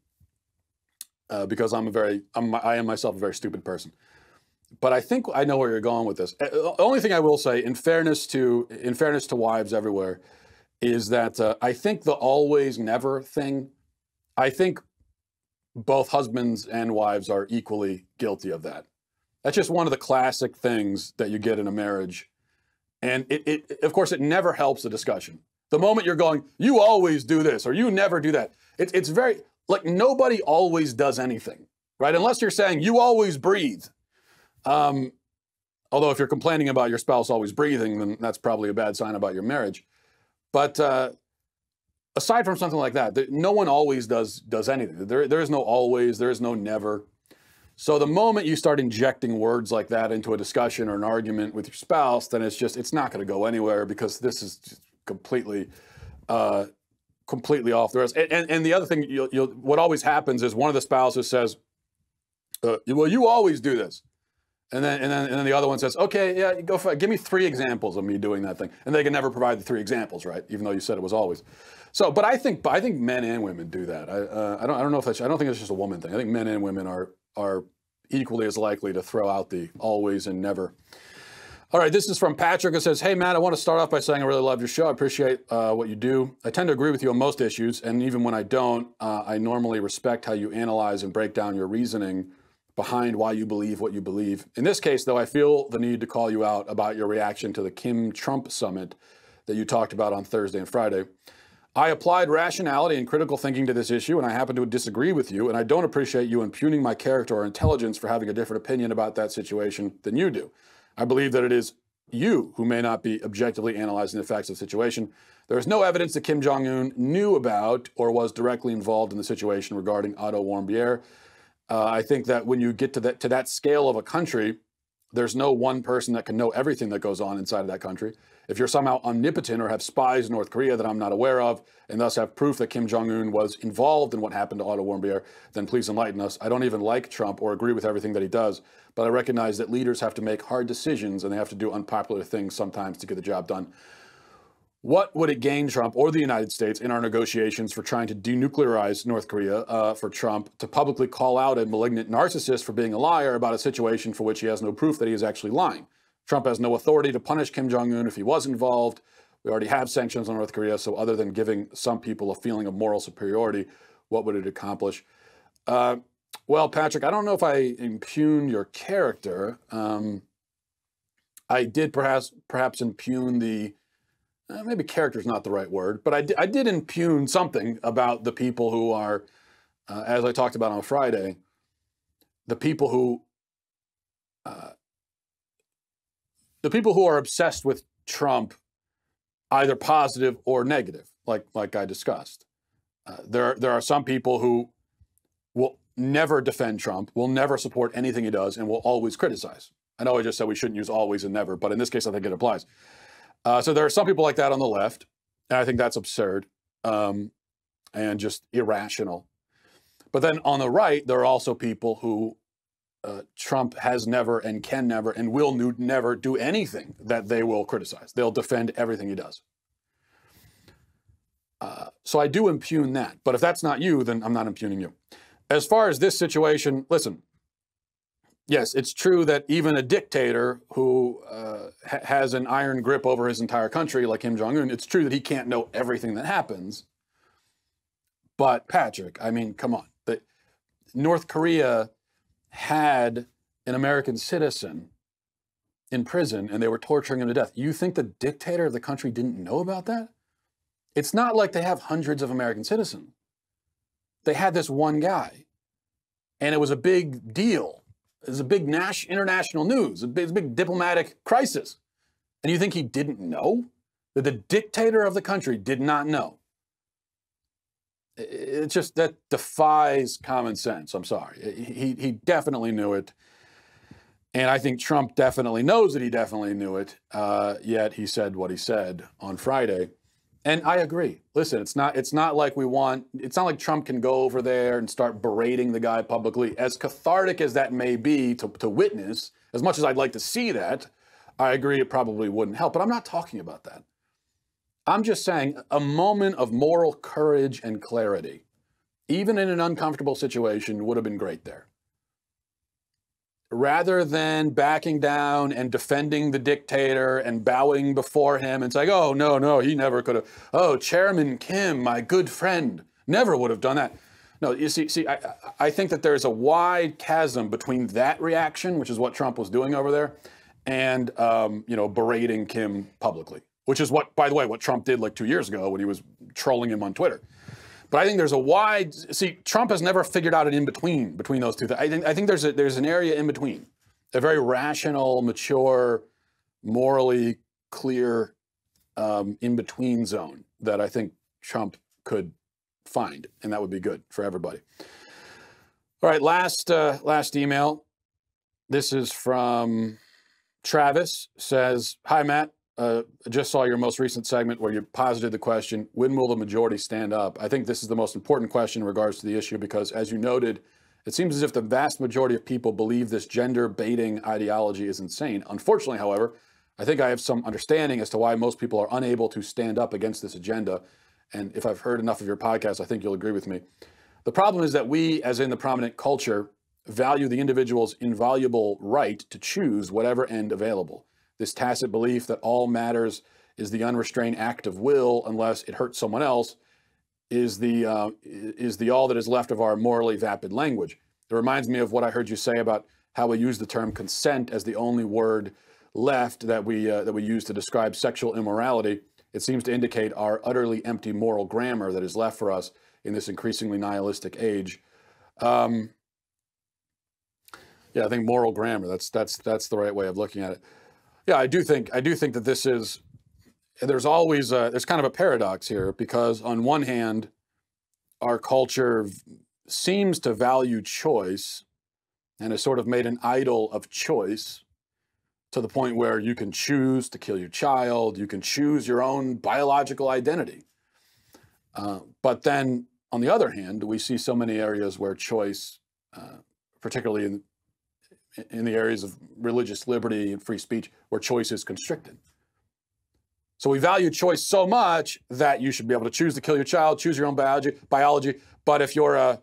because I am myself a very stupid person. but I think I know where you're going with this. The only thing I will say, in fairness to wives everywhere, is that I think the always never thing, I think both husbands and wives are equally guilty of that. That's just one of the classic things that you get in a marriage. And of course, it never helps the discussion. The moment you're going, you always do this, or you never do that. It's very, like, nobody always does anything, right? Unless you're saying you always breathe. Although if you're complaining about your spouse always breathing, then that's probably a bad sign about your marriage. But aside from something like that, no one always does anything. There is no always, there is no never. So the moment you start injecting words like that into a discussion or an argument with your spouse, then it's not going to go anywhere, because this is just completely off the rails. And the other thing, what always happens is one of the spouses says, well, you always do this. And then the other one says, okay, yeah, go for it. Give me 3 examples of me doing that thing. And they can never provide the 3 examples, right? Even though you said it was always. So, but I think men and women do that. I don't know if I don't think it's just a woman thing. I think men and women are equally as likely to throw out the always and never. All right, this is from Patrick. It says, hey, Matt, I want to start off by saying I really love your show. I appreciate what you do. I tend to agree with you on most issues, and even when I don't, I normally respect how you analyze and break down your reasoning behind why you believe what you believe. In this case, though, I feel the need to call you out about your reaction to the Kim-Trump summit that you talked about on Thursday and Friday. I applied rationality and critical thinking to this issue, and I happen to disagree with you, and I don't appreciate you impugning my character or intelligence for having a different opinion about that situation than you do. I believe that it is you who may not be objectively analyzing the facts of the situation. There is no evidence that Kim Jong-un knew about or was directly involved in the situation regarding Otto Warmbier. I think that when you get to that scale of a country, there's no one person that can know everything that goes on inside of that country. If you're somehow omnipotent or have spies in North Korea that I'm not aware of, and thus have proof that Kim Jong-un was involved in what happened to Otto Warmbier, then please enlighten us. I don't even like Trump or agree with everything that he does, but I recognize that leaders have to make hard decisions and they have to do unpopular things sometimes to get the job done. What would it gain Trump or the United States in our negotiations for trying to denuclearize North Korea for Trump to publicly call out a malignant narcissist for being a liar about a situation for which he has no proof that he is actually lying? Trump has no authority to punish Kim Jong-un if he was involved. We already have sanctions on North Korea, so other than giving some people a feeling of moral superiority, what would it accomplish? Well, Patrick, I don't know if I impugn your character. I did perhaps impugn the, maybe character is not the right word, but I did impugn something about the people who are, as I talked about on Friday, the people who are obsessed with Trump, either positive or negative, like I discussed. There are some people who will never defend Trump, will never support anything he does, and will always criticize. I know I just said we shouldn't use always and never, but in this case, I think it applies. So there are some people like that on the left, and I think that's absurd and just irrational. But then on the right, there are also people who Trump has never and can never and will never do anything that they will criticize. They'll defend everything he does. So I do impugn that. But if that's not you, then I'm not impugning you. As far as this situation, listen, yes, it's true that even a dictator who has an iron grip over his entire country, like Kim Jong-un, it's true that he can't know everything that happens. But Patrick, I mean, come on. North Korea had an American citizen in prison and they were torturing him to death. You think the dictator of the country didn't know about that? It's not like they have hundreds of American citizens. They had this one guy, and it was a big deal. It was a big international news, a big diplomatic crisis. And you think he didn't know? That the dictator of the country did not know? It's just, that defies common sense. I'm sorry. He definitely knew it. And I think Trump definitely knows that he definitely knew it. Yet he said what he said on Friday. And I agree. Listen, it's not like it's not like Trump can go over there and start berating the guy publicly. As cathartic as that may be to witness, as much as I'd like to see that, I agree it probably wouldn't help. But I'm not talking about that. I'm just saying a moment of moral courage and clarity, even in an uncomfortable situation, would have been great there. rather than backing down and defending the dictator and bowing before him and saying, oh, no, he never could have. Oh, Chairman Kim, my good friend, never would have done that. No, you see, I think that there's a wide chasm between that reaction, which is what Trump was doing over there, and berating Kim publicly, which is what, by the way, what Trump did like 2 years ago when he was trolling him on Twitter. But I think there's a wide, Trump has never figured out an in-between between those two. I think there's an area in between, a very rational, mature, morally clear in-between zone that I think Trump could find, and that would be good for everybody. All right, last email. This is from Travis. Says, hi, Matt. I just saw your most recent segment where you posited the question, when will the majority stand up? I think this is the most important question in regards to the issue because, as you noted, it seems as if the vast majority of people believe this gender baiting ideology is insane. Unfortunately, however, I think I have some understanding as to why most people are unable to stand up against this agenda. And if I've heard enough of your podcast, I think you'll agree with me. The problem is that we, as in the prominent culture, value the individual's inviolable right to choose whatever end available. This tacit belief that all matters is the unrestrained act of will unless it hurts someone else is the all that is left of our morally vapid language. It reminds me of what I heard you say about how we use the term consent as the only word left that we use to describe sexual immorality. It seems to indicate our utterly empty moral grammar that is left for us in this increasingly nihilistic age. Yeah, I think moral grammar, that's the right way of looking at it. Yeah, I do think that this is, there's always there's kind of a paradox here because on one hand, our culture seems to value choice and has sort of made an idol of choice to the point where you can choose to kill your child, you can choose your own biological identity. But then on the other hand, we see so many areas where choice, particularly in the areas of religious liberty and free speech, where choice is constricted. So we value choice so much that you should be able to choose to kill your child, choose your own biology. But if you're a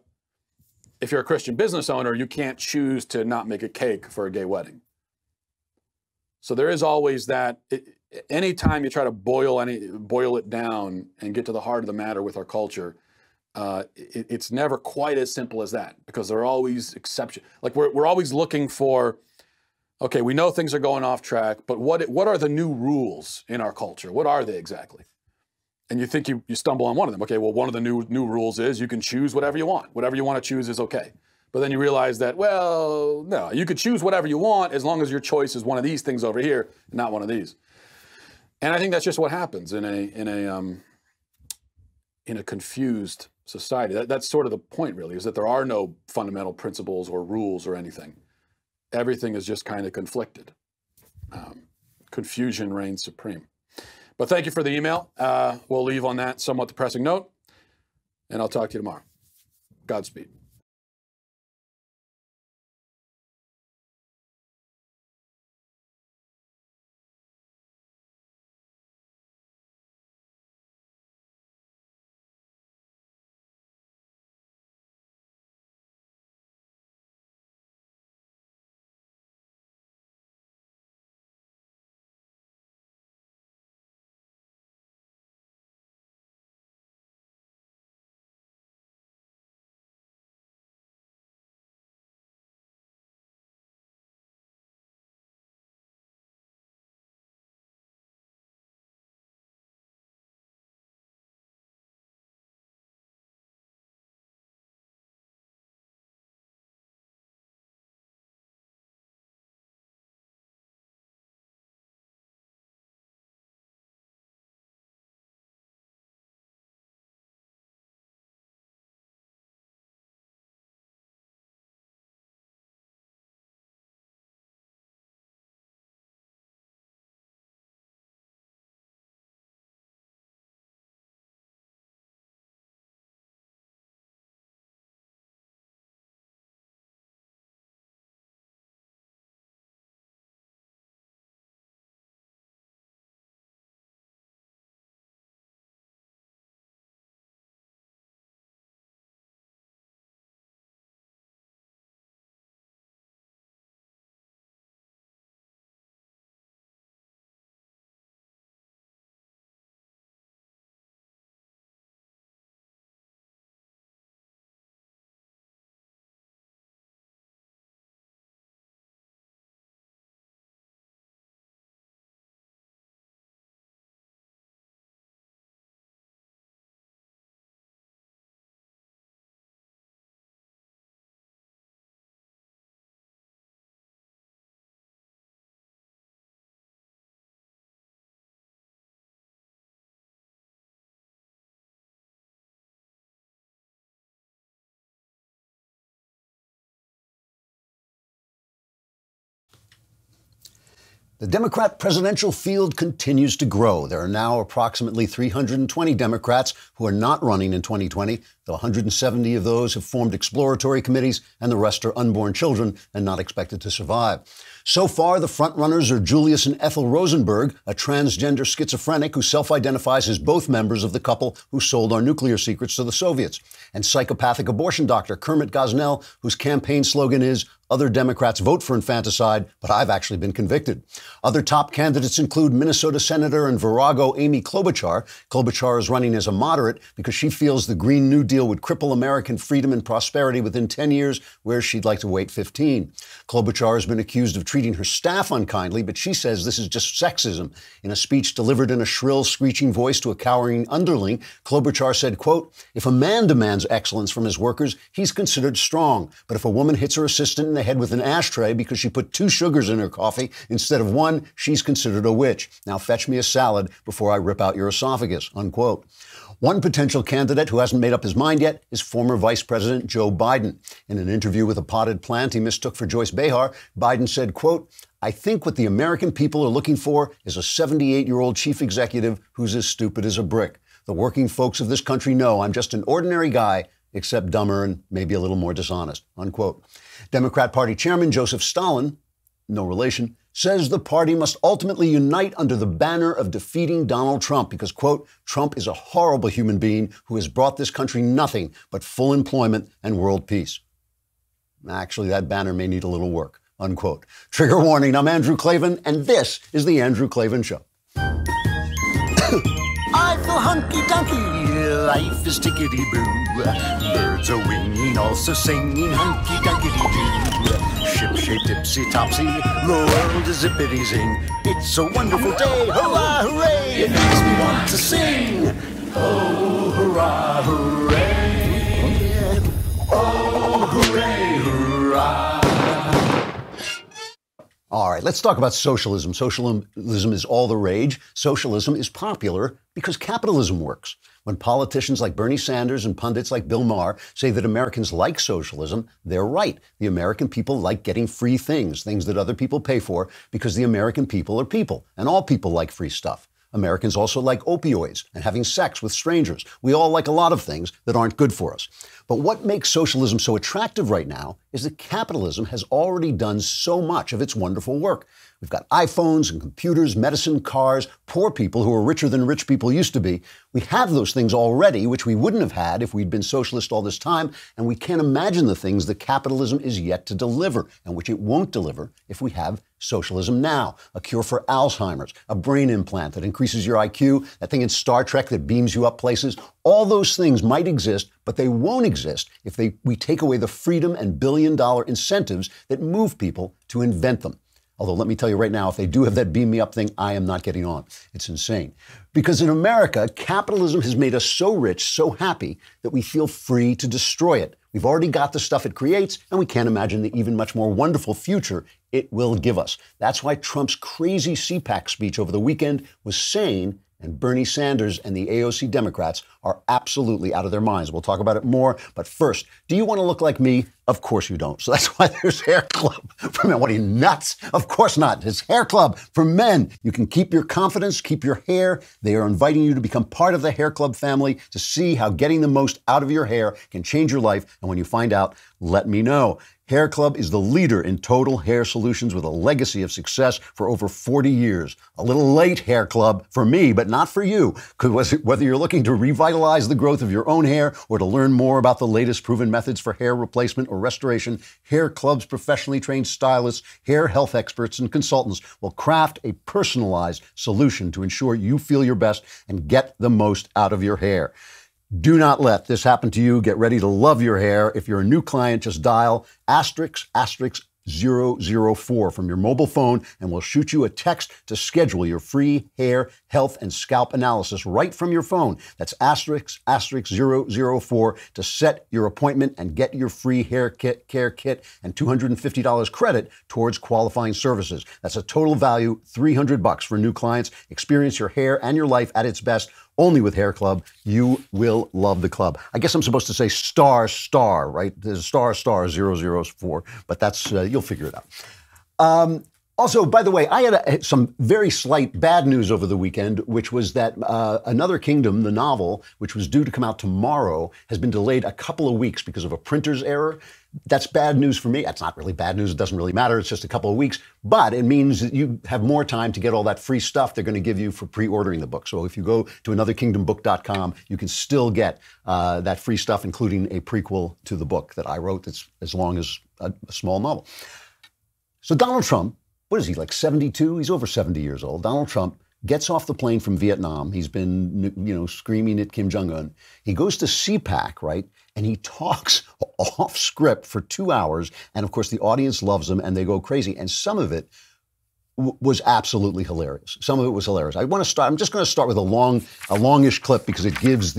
Christian business owner, you can't choose to not make a cake for a gay wedding. So there is always that. Anytime you try to boil it down and get to the heart of the matter with our culture, it's never quite as simple as that because there are always exceptions. Like we're always looking for, okay, we know things are going off track, but what are the new rules in our culture? What are they exactly? And you think you stumble on one of them. Okay, well, one of the new rules is you can choose whatever you want. Whatever you want to choose is okay. But then you realize that, well, no, you could choose whatever you want as long as your choice is one of these things over here, not one of these. And I think that's just what happens in a confused society. That's sort of the point, really, is that there are no fundamental principles or rules or anything. Everything is just kind of conflicted. Confusion reigns supreme. But thank you for the email. We'll leave on that somewhat depressing note, and I'll talk to you tomorrow. Godspeed. The Democrat presidential field continues to grow. There are now approximately 320 Democrats who are not running in 2020, though 170 of those have formed exploratory committees, and the rest are unborn children and not expected to survive. So far, the frontrunners are Julius and Ethel Rosenberg, a transgender schizophrenic who self-identifies as both members of the couple who sold our nuclear secrets to the Soviets, and psychopathic abortion doctor Kermit Gosnell, whose campaign slogan is, "Other Democrats vote for infanticide, but I've actually been convicted." Other top candidates include Minnesota Senator and Virago Amy Klobuchar. Klobuchar is running as a moderate because she feels the Green New Deal would cripple American freedom and prosperity within 10 years, whereas she'd like to wait 15. Klobuchar has been accused of treating her staff unkindly, but she says this is just sexism. In a speech delivered in a shrill, screeching voice to a cowering underling, Klobuchar said, quote, "If a man demands excellence from his workers, he's considered strong. But if a woman hits her assistant in the head with an ashtray because she put 2 sugars in her coffee instead of 1, she's considered a witch. Now fetch me a salad before I rip out your esophagus," unquote. One potential candidate who hasn't made up his mind yet is former Vice President Joe Biden. In an interview with a potted plant he mistook for Joyce Behar, Biden said, quote, "I think what the American people are looking for is a 78-year-old chief executive who's as stupid as a brick. The working folks of this country know I'm just an ordinary guy, except dumber and maybe a little more dishonest," unquote. Democrat Party Chairman Joseph Stalin, no relation, says the party must ultimately unite under the banner of defeating Donald Trump because, quote, "Trump is a horrible human being who has brought this country nothing but full employment and world peace." Actually, that banner may need a little work, unquote. Trigger warning, I'm Andrew Klavan, and this is The Andrew Klavan Show. I feel hunky-dunky, life is tickety-boo. Birds are winging, also singing hunky-dunky-doo. Ship-shape, tipsy-topsy, the world is zippity-zing. It's a wonderful day, hurrah, hooray! It makes me want to sing. Oh, hurrah, hooray! Oh, hooray, hurrah! All right, let's talk about socialism. Socialism is all the rage. Socialism is popular because capitalism works. When politicians like Bernie Sanders and pundits like Bill Maher say that Americans like socialism, they're right. The American people like getting free things, things that other people pay for, because the American people are people, and all people like free stuff. Americans also like opioids and having sex with strangers. We all like a lot of things that aren't good for us. But what makes socialism so attractive right now is that capitalism has already done so much of its wonderful work. We've got iPhones and computers, medicine, cars, poor people who are richer than rich people used to be. We have those things already, which we wouldn't have had if we'd been socialist all this time, and we can't imagine the things that capitalism is yet to deliver, and which it won't deliver if we have socialism now. A cure for Alzheimer's, a brain implant that increases your IQ, that thing in Star Trek that beams you up places. All those things might exist, but they won't exist if we take away the freedom and billion-dollar incentives that move people to invent them. Although, let me tell you right now, if they do have that beam me up thing, I am not getting on. It's insane. Because in America, capitalism has made us so rich, so happy, that we feel free to destroy it. We've already got the stuff it creates, and we can't imagine the even much more wonderful future it will give us. That's why Trump's crazy CPAC speech over the weekend was sane, and Bernie Sanders and the AOC Democrats are absolutely out of their minds. We'll talk about it more. But first, do you want to look like me? Of course you don't. So that's why there's Hair Club for men. What are you, nuts? Of course not. It's Hair Club for men. You can keep your confidence, keep your hair. They are inviting you to become part of the Hair Club family to see how getting the most out of your hair can change your life. And when you find out, let me know. Hair Club is the leader in total hair solutions with a legacy of success for over 40 years. A little late, Hair Club, for me, but not for you. Because whether you're looking to revitalize the growth of your own hair or to learn more about the latest proven methods for hair replacement or restoration, Hair Club's professionally trained stylists, hair health experts, and consultants will craft a personalized solution to ensure you feel your best and get the most out of your hair. Do not let this happen to you. Get ready to love your hair. If you're a new client, just dial **004 from your mobile phone and we'll shoot you a text to schedule your free hair, health, and scalp analysis right from your phone. That's **004 to set your appointment and get your free hair care kit and $250 credit towards qualifying services. That's a total value $300 for new clients. Experience your hair and your life at its best. Only with Hair Club. You will love the club. I guess I'm supposed to say star, right? There's star 004, but that's, you'll figure it out. Also, by the way, I had some very slight bad news over the weekend, which was that Another Kingdom, the novel, which was due to come out tomorrow, has been delayed a couple of weeks because of a printer's error. That's bad news for me. That's not really bad news. It doesn't really matter. It's just a couple of weeks. But it means that you have more time to get all that free stuff they're going to give you for pre-ordering the book. So if you go to anotherkingdombook.com, you can still get that free stuff, including a prequel to the book that I wrote that's as long as a small novel. So Donald Trump, what is he, like 72? He's over 70 years old. Donald Trump gets off the plane from Vietnam. He's been, screaming at Kim Jong-un. He goes to CPAC, right? And he talks off script for 2 hours. And of course, the audience loves him and they go crazy. And some of it was absolutely hilarious. Some of it was hilarious. I'm just going to start with a longish clip because it gives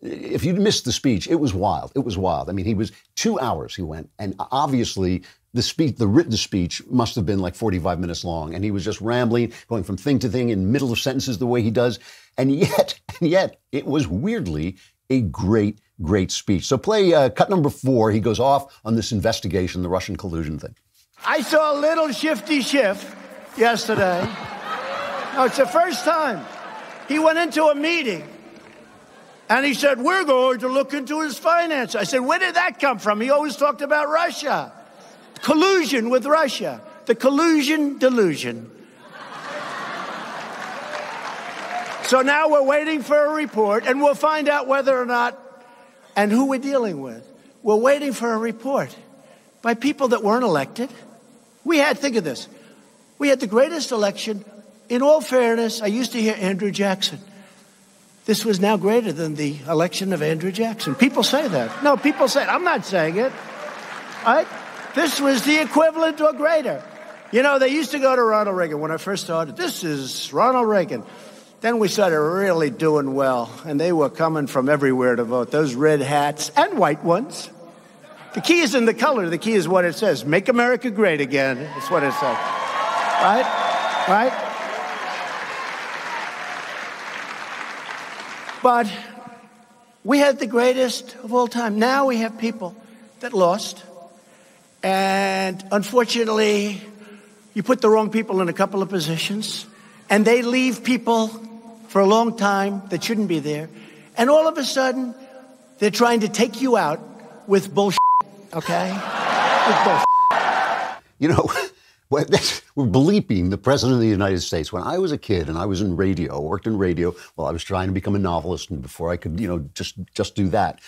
if you missed the speech, it was wild. It was wild. I mean, he was 2 hours he went. And obviously, the written speech must have been like 45 minutes long. And he was just rambling, going from thing to thing in middle of sentences the way he does. And yet, it was weirdly a great speech. So play cut number 4. He goes off on this investigation, the Russian collusion thing. I saw a little shifty Schiff yesterday. No, it's the first time. He went into a meeting and he said, we're going to look into his finance. I said, where did that come from? He always talked about Russia. Collusion with Russia. The collusion delusion. So now we're waiting for a report, and we'll find out whether or not and who we're dealing with. We're waiting for a report by people that weren't elected. Think of this. We had the greatest election. In all fairness, I used to hear Andrew Jackson. This was now greater than the election of Andrew Jackson. People say that. No, people say it. I'm not saying it. All right? This was the equivalent or greater. They used to go to Ronald Reagan when I first started. This is Ronald Reagan. Then we started really doing well, and they were coming from everywhere to vote. Those red hats and white ones. The key isn't the color. The key is what it says. Make America great again. That's what it says. Right? But we had the greatest of all time. Now we have people that lost. And unfortunately, you put the wrong people in a couple of positions, and they leave people for a long time that shouldn't be there. And all of a sudden, they're trying to take you out with bullshit, okay? With bullshit. We're bleeping the President of the United States. When I was a kid and I was in radio, worked in radio, while I was trying to become a novelist, and before I could, just do that.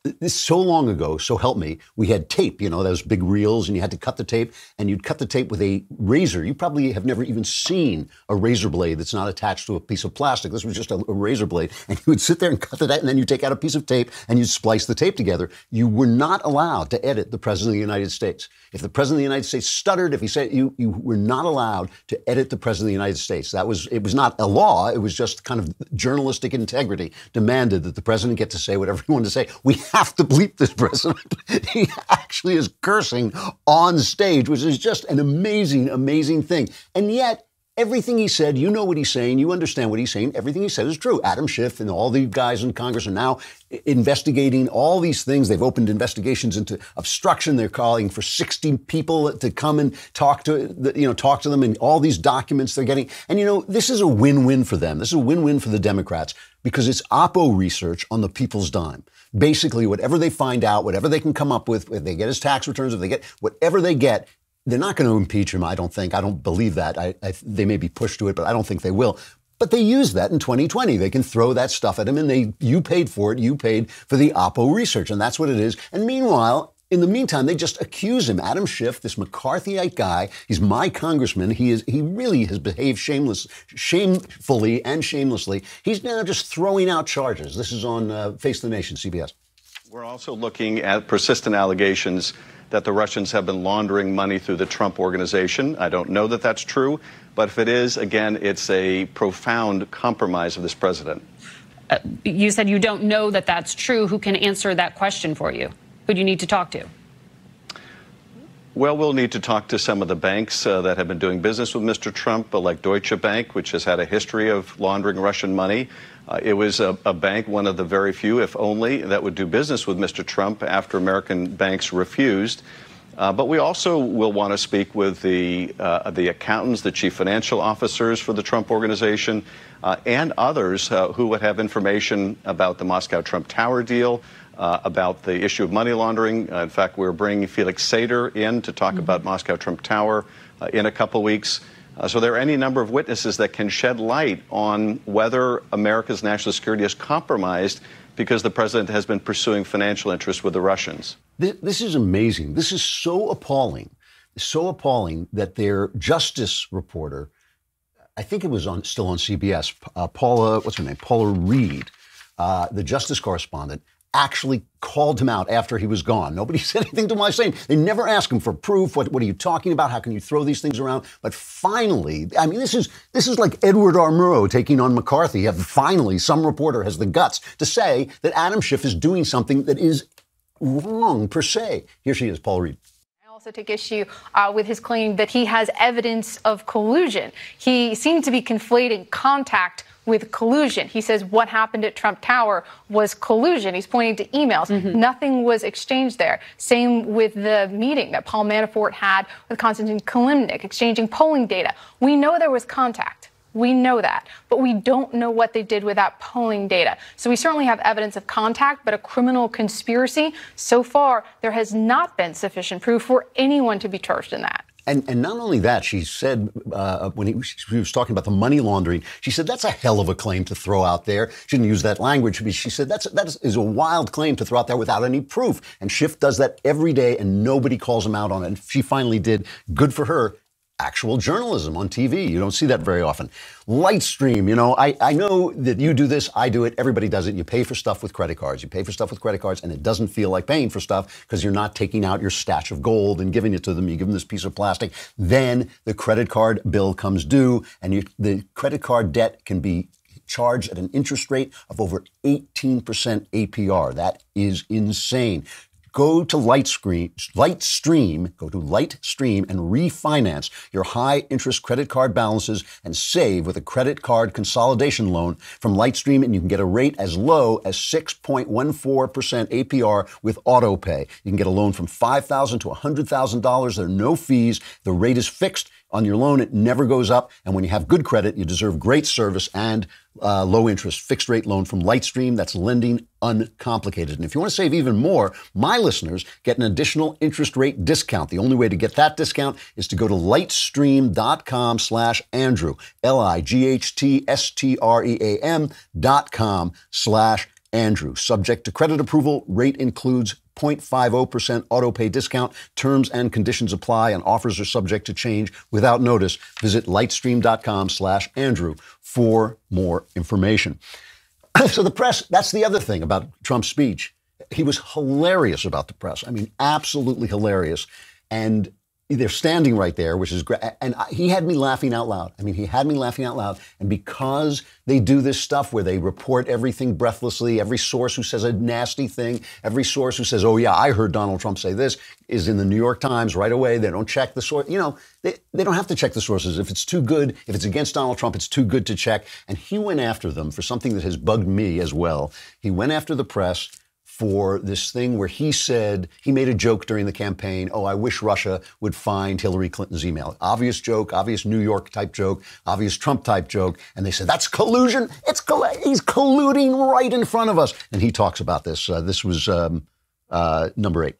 This so long ago, so help me, we had tape, those big reels, and you had to cut the tape, and you'd cut the tape with a razor. You probably have never even seen a razor blade that's not attached to a piece of plastic. This was just a razor blade, and you would sit there and cut it out, and then you take out a piece of tape, and you'd splice the tape together. You were not allowed to edit the President of the United States. If the President of the United States stuttered, if he said, you were not allowed to edit the President of the United States. It was not a law. It was just kind of journalistic integrity demanded that the President get to say whatever he wanted to say. We have to bleep this president. He actually is cursing on stage, which is just an amazing, amazing thing. And yet, everything he said, you know what he's saying, you understand what he's saying, everything he said is true. Adam Schiff and all the guys in Congress are now investigating all these things. They've opened investigations into obstruction. They're calling for 60 people to come and talk to them, and all these documents they're getting. And, this is a win-win for them. This is a win-win for the Democrats because it's Oppo research on the people's dime. Basically, whatever they find out, whatever they can come up with, if they get his tax returns, if they get whatever they get, they're not going to impeach him, I don't think. I don't believe that. They may be pushed to it, but I don't think they will. But they use that in 2020. They can throw that stuff at him, and you paid for it. You paid for the Oppo research, and that's what it is. And meanwhile, in the meantime, they just accuse him. Adam Schiff, this McCarthyite guy, he's my congressman. He really has behaved shamefully and shamelessly. He's now just throwing out charges. This is on Face the Nation, CBS. We're also looking at persistent allegations that the Russians have been laundering money through the Trump Organization. I don't know that that's true, but if it is, again, it's a profound compromise of this president. You said you don't know that that's true. Who can answer that question for you? Who do you need to talk to? Well, we'll need to talk to some of the banks that have been doing business with Mr. Trump, like Deutsche Bank, which has had a history of laundering Russian money. It was a bank, one of the very few, if only, that would do business with Mr. Trump after American banks refused. But we also will want to speak with the accountants, the chief financial officers for the Trump organization, and others who would have information about the Moscow Trump Tower deal, about the issue of money laundering. In fact, we're bringing Felix Sater in to talk about Moscow Trump Tower in a couple weeks. So there are any number of witnesses that can shed light on whether America's national security is compromised because the president has been pursuing financial interests with the Russians. This is amazing. This is so appalling that their justice reporter, I think it was still on CBS, Paula Reed, the justice correspondent, actually called him out after he was gone. Nobody said anything to him. I was saying they never asked him for proof. What are you talking about? How can you throw these things around? But finally, I mean, this is like Edward R. Murrow taking on McCarthy. Finally, some reporter has the guts to say that Adam Schiff is doing something that is wrong per se. Here she is, Paul Reed. Also take issue with his claim that he has evidence of collusion. He seemed to be conflating contact with collusion. He says what happened at Trump Tower was collusion. He's pointing to emails. Nothing was exchanged there. Same with the meeting that Paul Manafort had with Konstantin Kilimnik, exchanging polling data. We know there was contact. We know that, but we don't know what they did with that polling data. So we certainly have evidence of contact, but a criminal conspiracy, so far, there has not been sufficient proof for anyone to be charged in that. And not only that, she said, when she was talking about the money laundering, she said, that's a hell of a claim to throw out there. She didn't use that language, but she said, that is a wild claim to throw out there without any proof. And Schiff does that every day, and nobody calls him out on it. And she finally did. Good for her. Actual journalism on TV. You don't see that very often. Lightstream, I know that you do this, I do it, everybody does it. You pay for stuff with credit cards. You pay for stuff with credit cards, and it doesn't feel like paying for stuff because you're not taking out your stash of gold and giving it to them. You give them this piece of plastic. Then the credit card bill comes due, and the credit card debt can be charged at an interest rate of over 18% APR. That is insane. Go to Lightstream, and refinance your high-interest credit card balances and save with a credit card consolidation loan from Lightstream, and you can get a rate as low as 6.14% APR with AutoPay. You can get a loan from $5,000 to $100,000. There are no fees. The rate is fixed on your loan. It never goes up. And when you have good credit, you deserve great service and low interest fixed rate loan from Lightstream. That's lending uncomplicated. And if you want to save even more, my listeners get an additional interest rate discount. The only way to get that discount is to go to lightstream.com/Andrew, lightstream.com/Andrew. Subject to credit approval, rate includes 0.50% autopay discount. Terms and conditions apply, and offers are subject to change without notice. Visit lightstream.com/Andrew for more information. So the press, that's the other thing about Trump's speech. He was hilarious about the press. I mean, absolutely hilarious. And they're standing right there, which is great. And he had me laughing out loud. And because they do this stuff where they report everything breathlessly, every source who says a nasty thing, every source who says, oh, yeah, I heard Donald Trump say this, is in the New York Times right away. They don't check the source. They don't have to check the sources. If it's too good, if it's against Donald Trump, it's too good to check. And he went after them for something that has bugged me as well. He went after the press for this thing where he said, he made a joke during the campaign, oh, I wish Russia would find Hillary Clinton's email. Obvious joke, obvious New York type joke, obvious Trump type joke. And they said, that's collusion. He's colluding right in front of us. And he talks about this. This was number 8.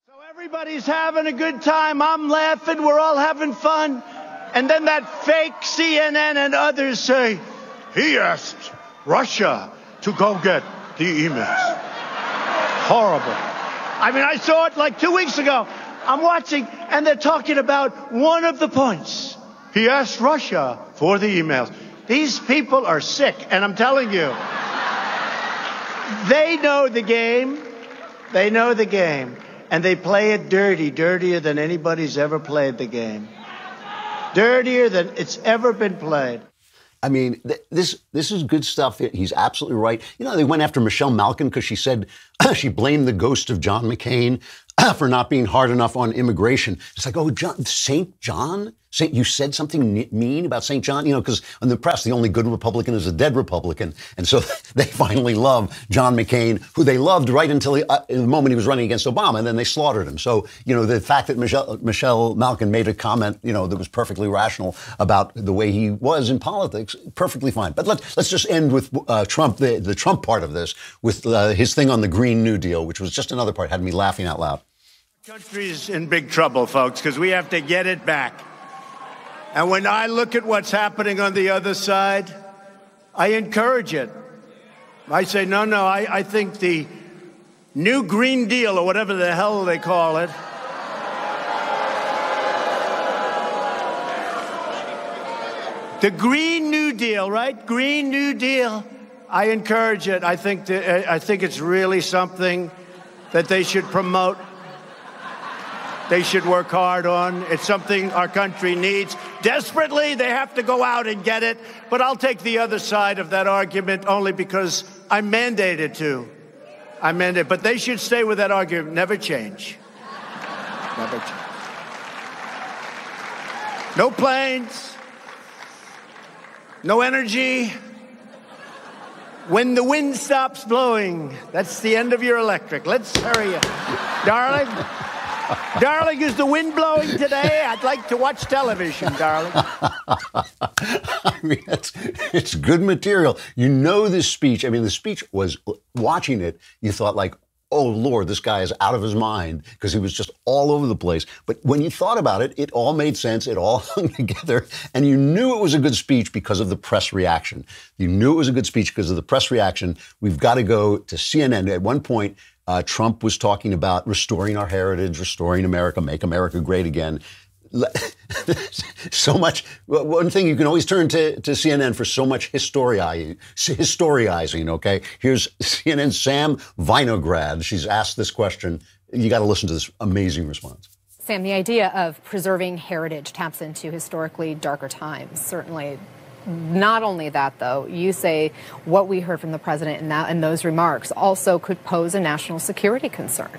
So everybody's having a good time. I'm laughing. We're all having fun. And then that fake CNN and others say, he asked Russia to go get the emails. Horrible. I mean, I saw it like 2 weeks ago. I'm watching, and they're talking about one of the points. He asked Russia for the emails. These people are sick, and I'm telling you, they know the game. They know the game, and they play it dirty, dirtier than anybody's ever played the game. Dirtier than it's ever been played. I mean, this is good stuff. He's absolutely right. They went after Michelle Malkin because she said she blamed the ghost of John McCain for not being hard enough on immigration. It's like, oh, Saint John? Say you said something mean about St. John, because in the press, the only good Republican is a dead Republican. And so they finally love John McCain, who they loved right until in the moment he was running against Obama, and then they slaughtered him. So, the fact that Michelle Malkin made a comment, that was perfectly rational about the way he was in politics, perfectly fine. But let's just end with Trump, the Trump part of this, with his thing on the Green New Deal, which was just another part, had me laughing out loud. The country's in big trouble, folks, because we have to get it back. And when I look at what's happening on the other side, I encourage it. I say, no, I think the new Green Deal, or whatever the hell they call it, the Green New Deal, right? Green New Deal. I encourage it. I think it's really something that they should promote. They should work hard on. It's something our country needs. Desperately, they have to go out and get it. But I'll take the other side of that argument only because I'm mandated to. But they should stay with that argument. Never change. Never change. No planes. No energy. When the wind stops blowing, that's the end of your electric. Let's hurry up. Darling? Darling, is the wind blowing today? I'd like to watch television, darling. I mean, it's good material. This speech. I mean, the speech was, watching it, you thought like, oh, Lord, this guy is out of his mind because he was just all over the place. But when you thought about it, it all made sense. It all hung together. And you knew it was a good speech because of the press reaction. You knew it was a good speech because of the press reaction. We've got to go to CNN. At one point, Trump was talking about restoring our heritage, restoring America, make America great again. So much. One thing, you can always turn to CNN for so much historiizing, okay? Here's CNN's Sam Vinograd. She's asked this question. You got to listen to this amazing response. Sam, the idea of preserving heritage taps into historically darker times, certainly. Not only that, though, you say what we heard from the president in those remarks also could pose a national security concern.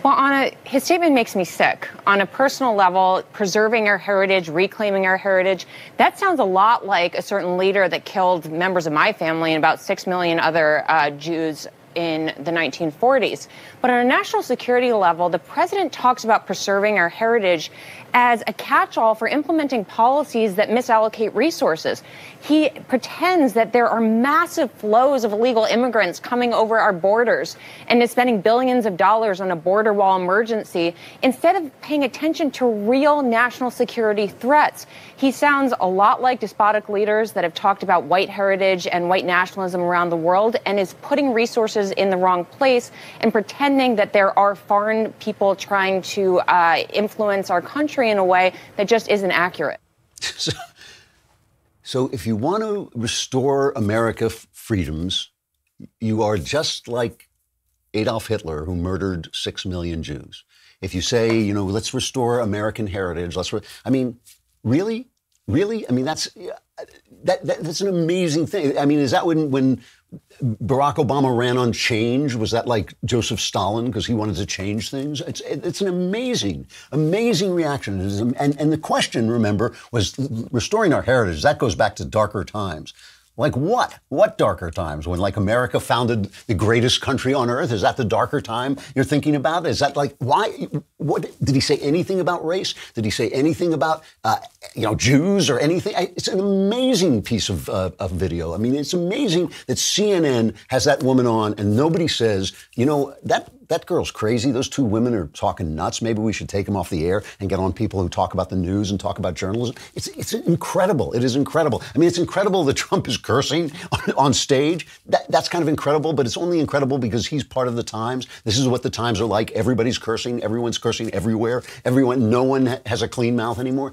Well, his statement makes me sick. On a personal level, preserving our heritage, reclaiming our heritage, that sounds a lot like a certain leader that killed members of my family and about 6 million other Jews in the 1940s. But on a national security level, the president talks about preserving our heritage as a catch-all for implementing policies that misallocate resources. He pretends that there are massive flows of illegal immigrants coming over our borders and is spending billions of dollars on a border wall emergency instead of paying attention to real national security threats. He sounds a lot like despotic leaders that have talked about white heritage and white nationalism around the world and is putting resources in the wrong place and pretending that there are foreign people trying to influence our country in a way that just isn't accurate. So if you want to restore America freedoms, you are just like Adolf Hitler, who murdered 6 million Jews. If you say, let's restore American heritage, I mean, really? Really? I mean, that's an amazing thing. I mean, is that when Barack Obama ran on change? Was that like Joseph Stalin because he wanted to change things? It's an amazing reaction. And the question, remember, was restoring our heritage. That goes back to darker times. Like what? What darker times? When like America founded the greatest country on earth? Is that the darker time you're thinking about? Is that like, why? What did he say anything about race? Did he say anything about, Jews or anything? It's an amazing piece of video. I mean, it's amazing that CNN has that woman on and nobody says, that girl's crazy. Those two women are talking nuts. Maybe we should take them off the air and get on people who talk about the news and talk about journalism. It's incredible. It is incredible. I mean, it's incredible that Trump is cursing on stage. That's kind of incredible, but it's only incredible because he's part of the times. This is what the times are like. Everybody's cursing. Everyone's cursing everywhere. No one has a clean mouth anymore.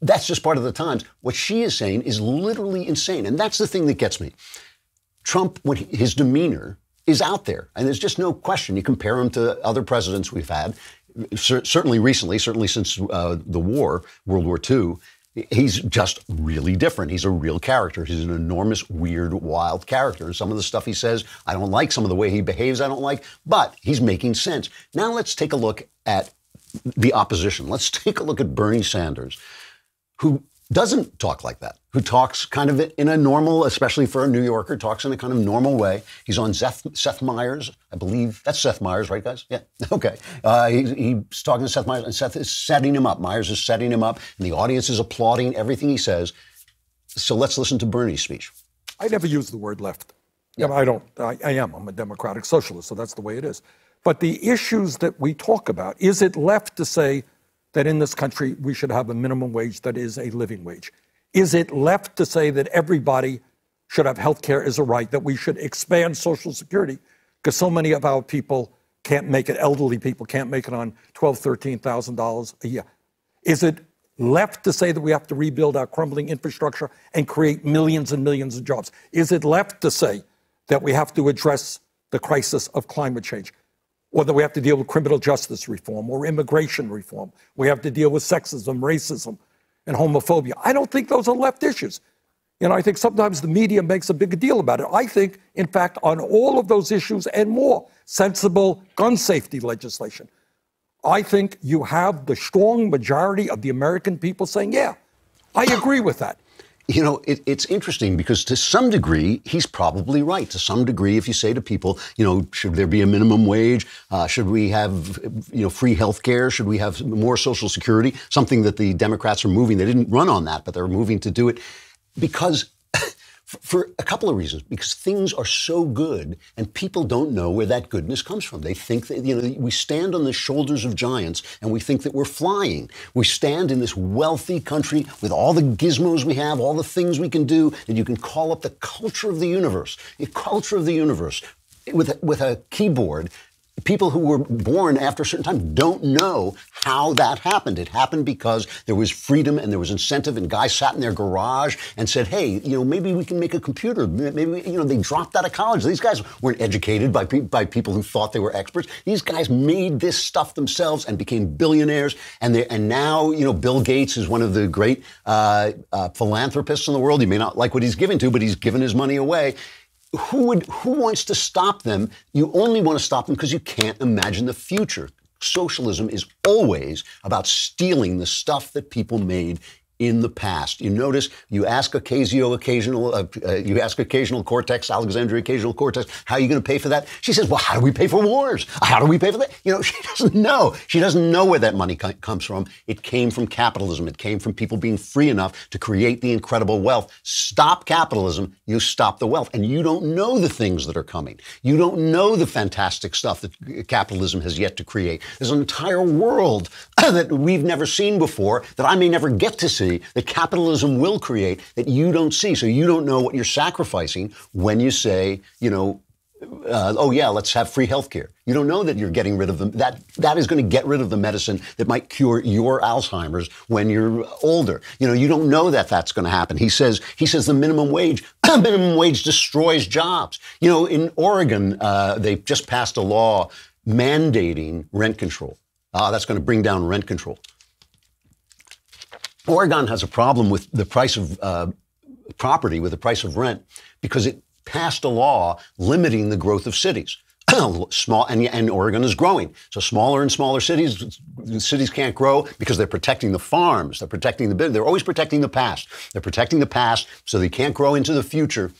That's just part of the times. What she is saying is literally insane. And that's the thing that gets me. Trump, his demeanor is out there. And there's just no question. You compare him to other presidents we've had, certainly recently, certainly since the war, World War II, he's just really different. He's a real character. He's an enormous, weird, wild character. And some of the stuff he says, I don't like. Some of the way he behaves, I don't like. But he's making sense. Now let's take a look at the opposition. Let's take a look at Bernie Sanders, who doesn't talk like that, who talks kind of in a normal, especially for a New Yorker, talks in a kind of normal way. He's on Seth Meyers, I believe. That's Seth Meyers, right, guys? Yeah, okay. He's talking to Seth Meyers, and Seth is setting him up. Myers is setting him up, and the audience is applauding everything he says. So let's listen to Bernie's speech. I never use the word left. Yeah. I'm a democratic socialist, so that's the way it is. But the issues that we talk about, is it left to say that in this country we should have a minimum wage that is a living wage? Is it left to say that everybody should have health care as a right, that we should expand Social Security because so many of our people can't make it, elderly people can't make it on $12,000, $13,000 a year? Is it left to say that we have to rebuild our crumbling infrastructure and create millions and millions of jobs? Is it left to say that we have to address the crisis of climate change? Or that we have to deal with criminal justice reform or immigration reform? We have to deal with sexism, racism, and homophobia. I don't think those are left issues. I think sometimes the media makes a big deal about it. I think, in fact, on all of those issues and more, sensible gun safety legislation, I think you have the strong majority of the American people saying, yeah, I agree with that. It's interesting because to some degree, he's probably right. To some degree, if you say to people, should there be a minimum wage? Should we have, free health care? Should we have more Social Security? Something that the Democrats are moving. They didn't run on that, but they're moving to do it because for a couple of reasons, because things are so good and people don't know where that goodness comes from. They think that, we stand on the shoulders of giants and we think that we're flying. We stand in this wealthy country with all the gizmos we have, all the things we can do, that you can call up the culture of the universe, with a keyboard. People who were born after a certain time don't know how that happened. It happened because there was freedom and there was incentive, and guys sat in their garage and said, hey, maybe we can make a computer. Maybe, they dropped out of college. These guys weren't educated by people who thought they were experts. These guys made this stuff themselves and became billionaires. And now, Bill Gates is one of the great philanthropists in the world. You may not like what he's giving to, but he's given his money away. Who wants to stop them? You only want to stop them because you can't imagine the future. Socialism is always about stealing the stuff that people made in the past. You notice you ask occasional Cortex, Alexandria occasional Cortex, how are you going to pay for that? She says, well, how do we pay for wars? How do we pay for that? She doesn't know. She doesn't know where that money comes from. It came from capitalism. It came from people being free enough to create the incredible wealth. Stop capitalism, you stop the wealth. And you don't know the things that are coming. You don't know the fantastic stuff that capitalism has yet to create. There's an entire world that we've never seen before, that I may never get to see, that capitalism will create, that you don't see. So you don't know what you're sacrificing when you say, oh yeah, let's have free health care. You don't know that you're getting rid of them. That is going to get rid of the medicine that might cure your Alzheimer's when you're older. You don't know that that's going to happen. He says the minimum wage destroys jobs. In Oregon, they just passed a law mandating rent control. That's going to bring down rent control. Oregon has a problem with the price of property, with the price of rent, because it passed a law limiting the growth of cities. And Oregon is growing. So smaller and smaller cities can't grow because they're protecting the farms. They're protecting they're always protecting the past. They're protecting the past so they can't grow into the future.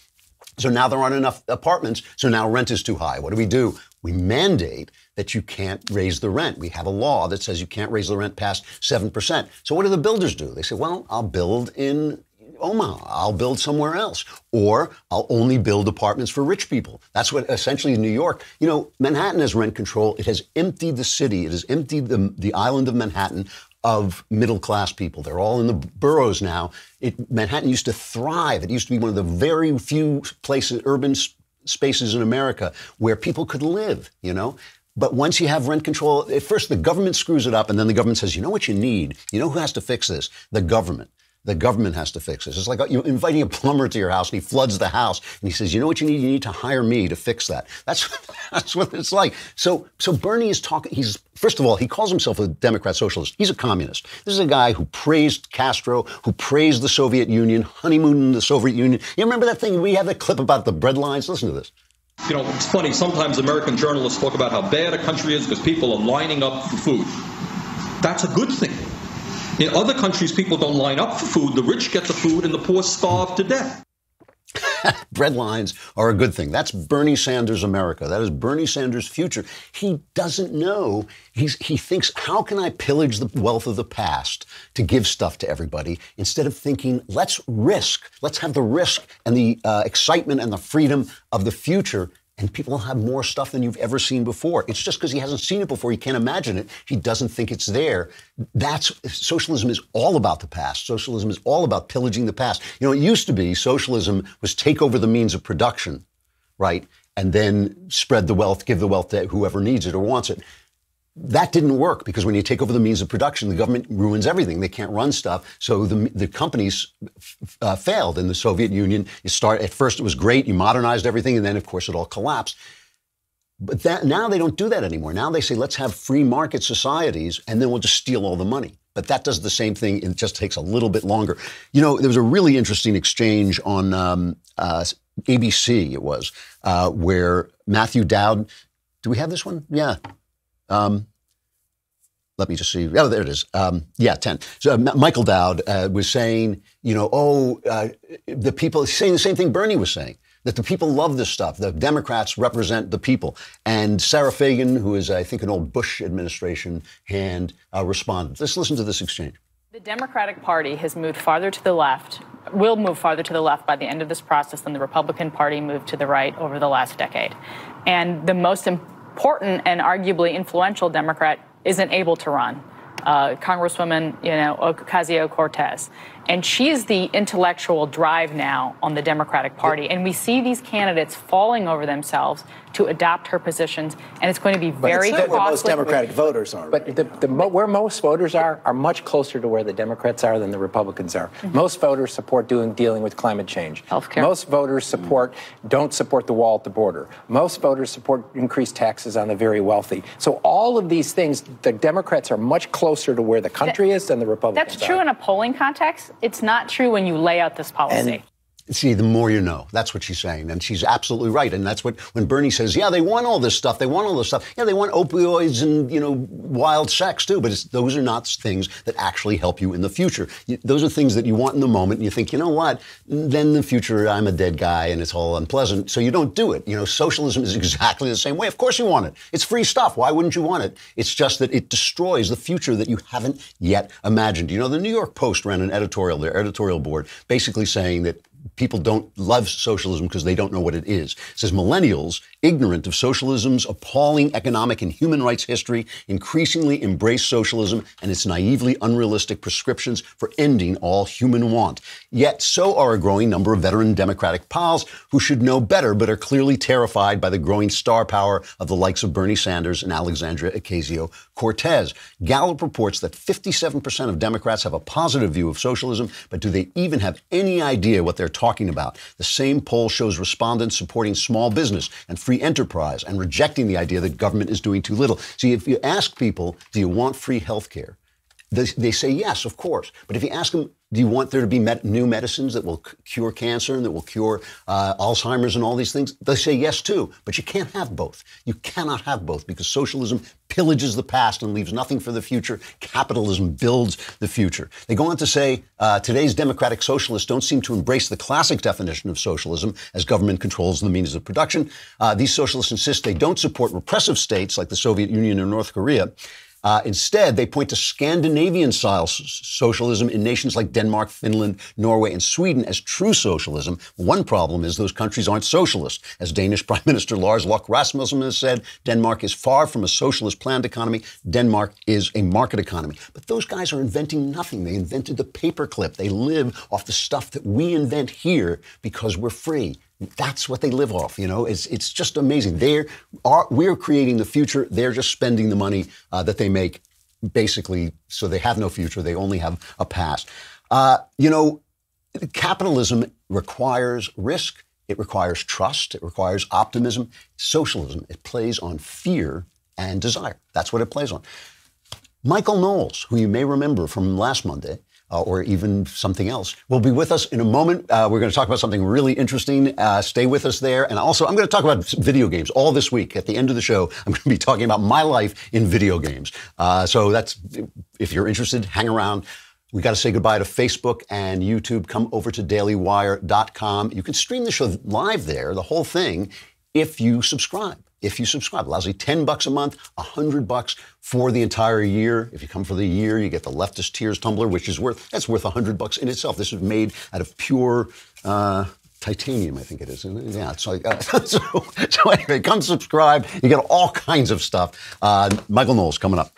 So now there aren't enough apartments. So now rent is too high. What do? We mandate that you can't raise the rent. We have a law that says you can't raise the rent past 7%. So what do the builders do? They say, well, I'll build in Omaha. I'll build somewhere else. Or I'll only build apartments for rich people. That's what essentially New York, Manhattan has rent control. It has emptied the city. It has emptied the island of Manhattan of middle-class people. They're all in the boroughs now. Manhattan used to thrive. It used to be one of the very few places, urban spaces in America where people could live, But once you have rent control, at first the government screws it up, and then the government says, you know what you need? You know who has to fix this? The government. The government has to fix this. It's like you're inviting a plumber to your house, and he floods the house, and he says, you know what you need? You need to hire me to fix that. That's what it's like. So Bernie is talking, first of all, he calls himself a Democrat socialist. He's a communist. This is a guy who praised Castro, who praised the Soviet Union, honeymooned in the Soviet Union. You remember that thing? We have that clip about the bread lines? Listen to this. It's funny, sometimes American journalists talk about how bad a country is because people are lining up for food. That's a good thing. In other countries, people don't line up for food. The rich get the food and the poor starve to death. Bread lines are a good thing. That's Bernie Sanders' America. That is Bernie Sanders' future. He doesn't know. He thinks, how can I pillage the wealth of the past to give stuff to everybody, instead of thinking, let's risk. Let's have the risk and the excitement and the freedom of the future, and people will have more stuff than you've ever seen before. It's just because he hasn't seen it before. He can't imagine it. He doesn't think it's there. Socialism is all about the past. Socialism is all about pillaging the past. You know, it used to be socialism was take over the means of production, right? And then spread the wealth, give the wealth to whoever needs it or wants it. That didn't work, because when you take over the means of production, the government ruins everything. They can't run stuff. So the companies failed in the Soviet Union. At first it was great. You modernized everything. And then, of course, it all collapsed. But now they don't do that anymore. Now they say, let's have free market societies, and then we'll just steal all the money. But that does the same thing. It just takes a little bit longer. You know, there was a really interesting exchange on ABC, it was, where Matthew Dowd, do we have this one? Yeah. Let me just see. Oh, there it is. 10. So Michael Dowd was saying, the people saying the same thing Bernie was saying, that the people love this stuff. The Democrats represent the people. And Sarah Fagan, who is, I think, an old Bush administration hand, responded. Let's listen to this exchange. The Democratic Party has moved farther to the left, will move farther to the left by the end of this process than the Republican Party moved to the right over the last decade. And the most important and arguably influential Democrat isn't able to run, Congresswoman, Ocasio-Cortez. And she's the intellectual drive now on the Democratic Party. And we see these candidates falling over themselves to adopt her positions, and it's going to be very costly. Where most Democratic voters are. But where most voters are much closer to where the Democrats are than the Republicans are. Mm-hmm. Most voters support dealing with climate change. Healthcare. Most voters don't support the wall at the border. Most voters support increased taxes on the very wealthy. So all of these things, the Democrats are much closer to where the country is than the Republicans That's true in a polling context. It's not true when you lay out this policy. See, the more you know. That's what she's saying. And she's absolutely right. And that's when Bernie says, yeah, they want all this stuff. They want all this stuff. Yeah, they want opioids and, wild sex, too. But those are not things that actually help you in the future. Those are things that you want in the moment. And you think, you know what? Then in the future, I'm a dead guy and it's all unpleasant. So you don't do it. Socialism is exactly the same way. Of course you want it. It's free stuff. Why wouldn't you want it? It's just that it destroys the future that you haven't yet imagined. The New York Post ran an editorial, their editorial board, basically saying that people don't love socialism because they don't know what it is. It says millennials, ignorant of socialism's appalling economic and human rights history, increasingly embrace socialism and its naively unrealistic prescriptions for ending all human want. Yet so are a growing number of veteran Democratic pals who should know better but are clearly terrified by the growing star power of the likes of Bernie Sanders and Alexandria Ocasio-Cortez. Gallup reports that 57% of Democrats have a positive view of socialism, but do they even have any idea what they're talking about? The same poll shows respondents supporting small business and free enterprise and rejecting the idea that government is doing too little. See, if you ask people, do you want free health care? They say yes, of course. But if you ask them, do you want there to be new medicines that will cure cancer and that will cure Alzheimer's and all these things? They say yes, too. But you can't have both. You cannot have both because socialism pillages the past and leaves nothing for the future. Capitalism builds the future. They go on to say today's democratic socialists don't seem to embrace the classic definition of socialism as government controls the means of production. These socialists insist they don't support repressive states like the Soviet Union or North Korea. Instead, they point to Scandinavian-style socialism in nations like Denmark, Finland, Norway, and Sweden as true socialism. One problem is those countries aren't socialist. As Danish Prime Minister Lars Løkke Rasmussen has said, Denmark is far from a socialist planned economy. Denmark is a market economy. But those guys are inventing nothing. They invented the paperclip. They live off the stuff that we invent here because we're free. That's what they live off, It's just amazing. We're creating the future. They're just spending the money that they make, basically, so they have no future. They only have a past. Capitalism requires risk. It requires trust. It requires optimism. Socialism, it plays on fear and desire. That's what it plays on. Michael Knowles, who you may remember from last Monday, or even something else, will be with us in a moment. We're going to talk about something really interesting. Stay with us there. And also, I'm going to talk about video games all this week. At the end of the show, I'm going to be talking about my life in video games. So that's, if you're interested, hang around. We got to say goodbye to Facebook and YouTube. Come over to dailywire.com. You can stream the show live there, the whole thing, if you subscribe. If you subscribe, it allows you $10 a month, $100 for the entire year. If you come for the year, you get the Leftist Tears tumbler, which is worth $100 in itself. This is made out of pure titanium, I think it is. Yeah, it's like, so anyway, come subscribe. You get all kinds of stuff. Michael Knowles coming up.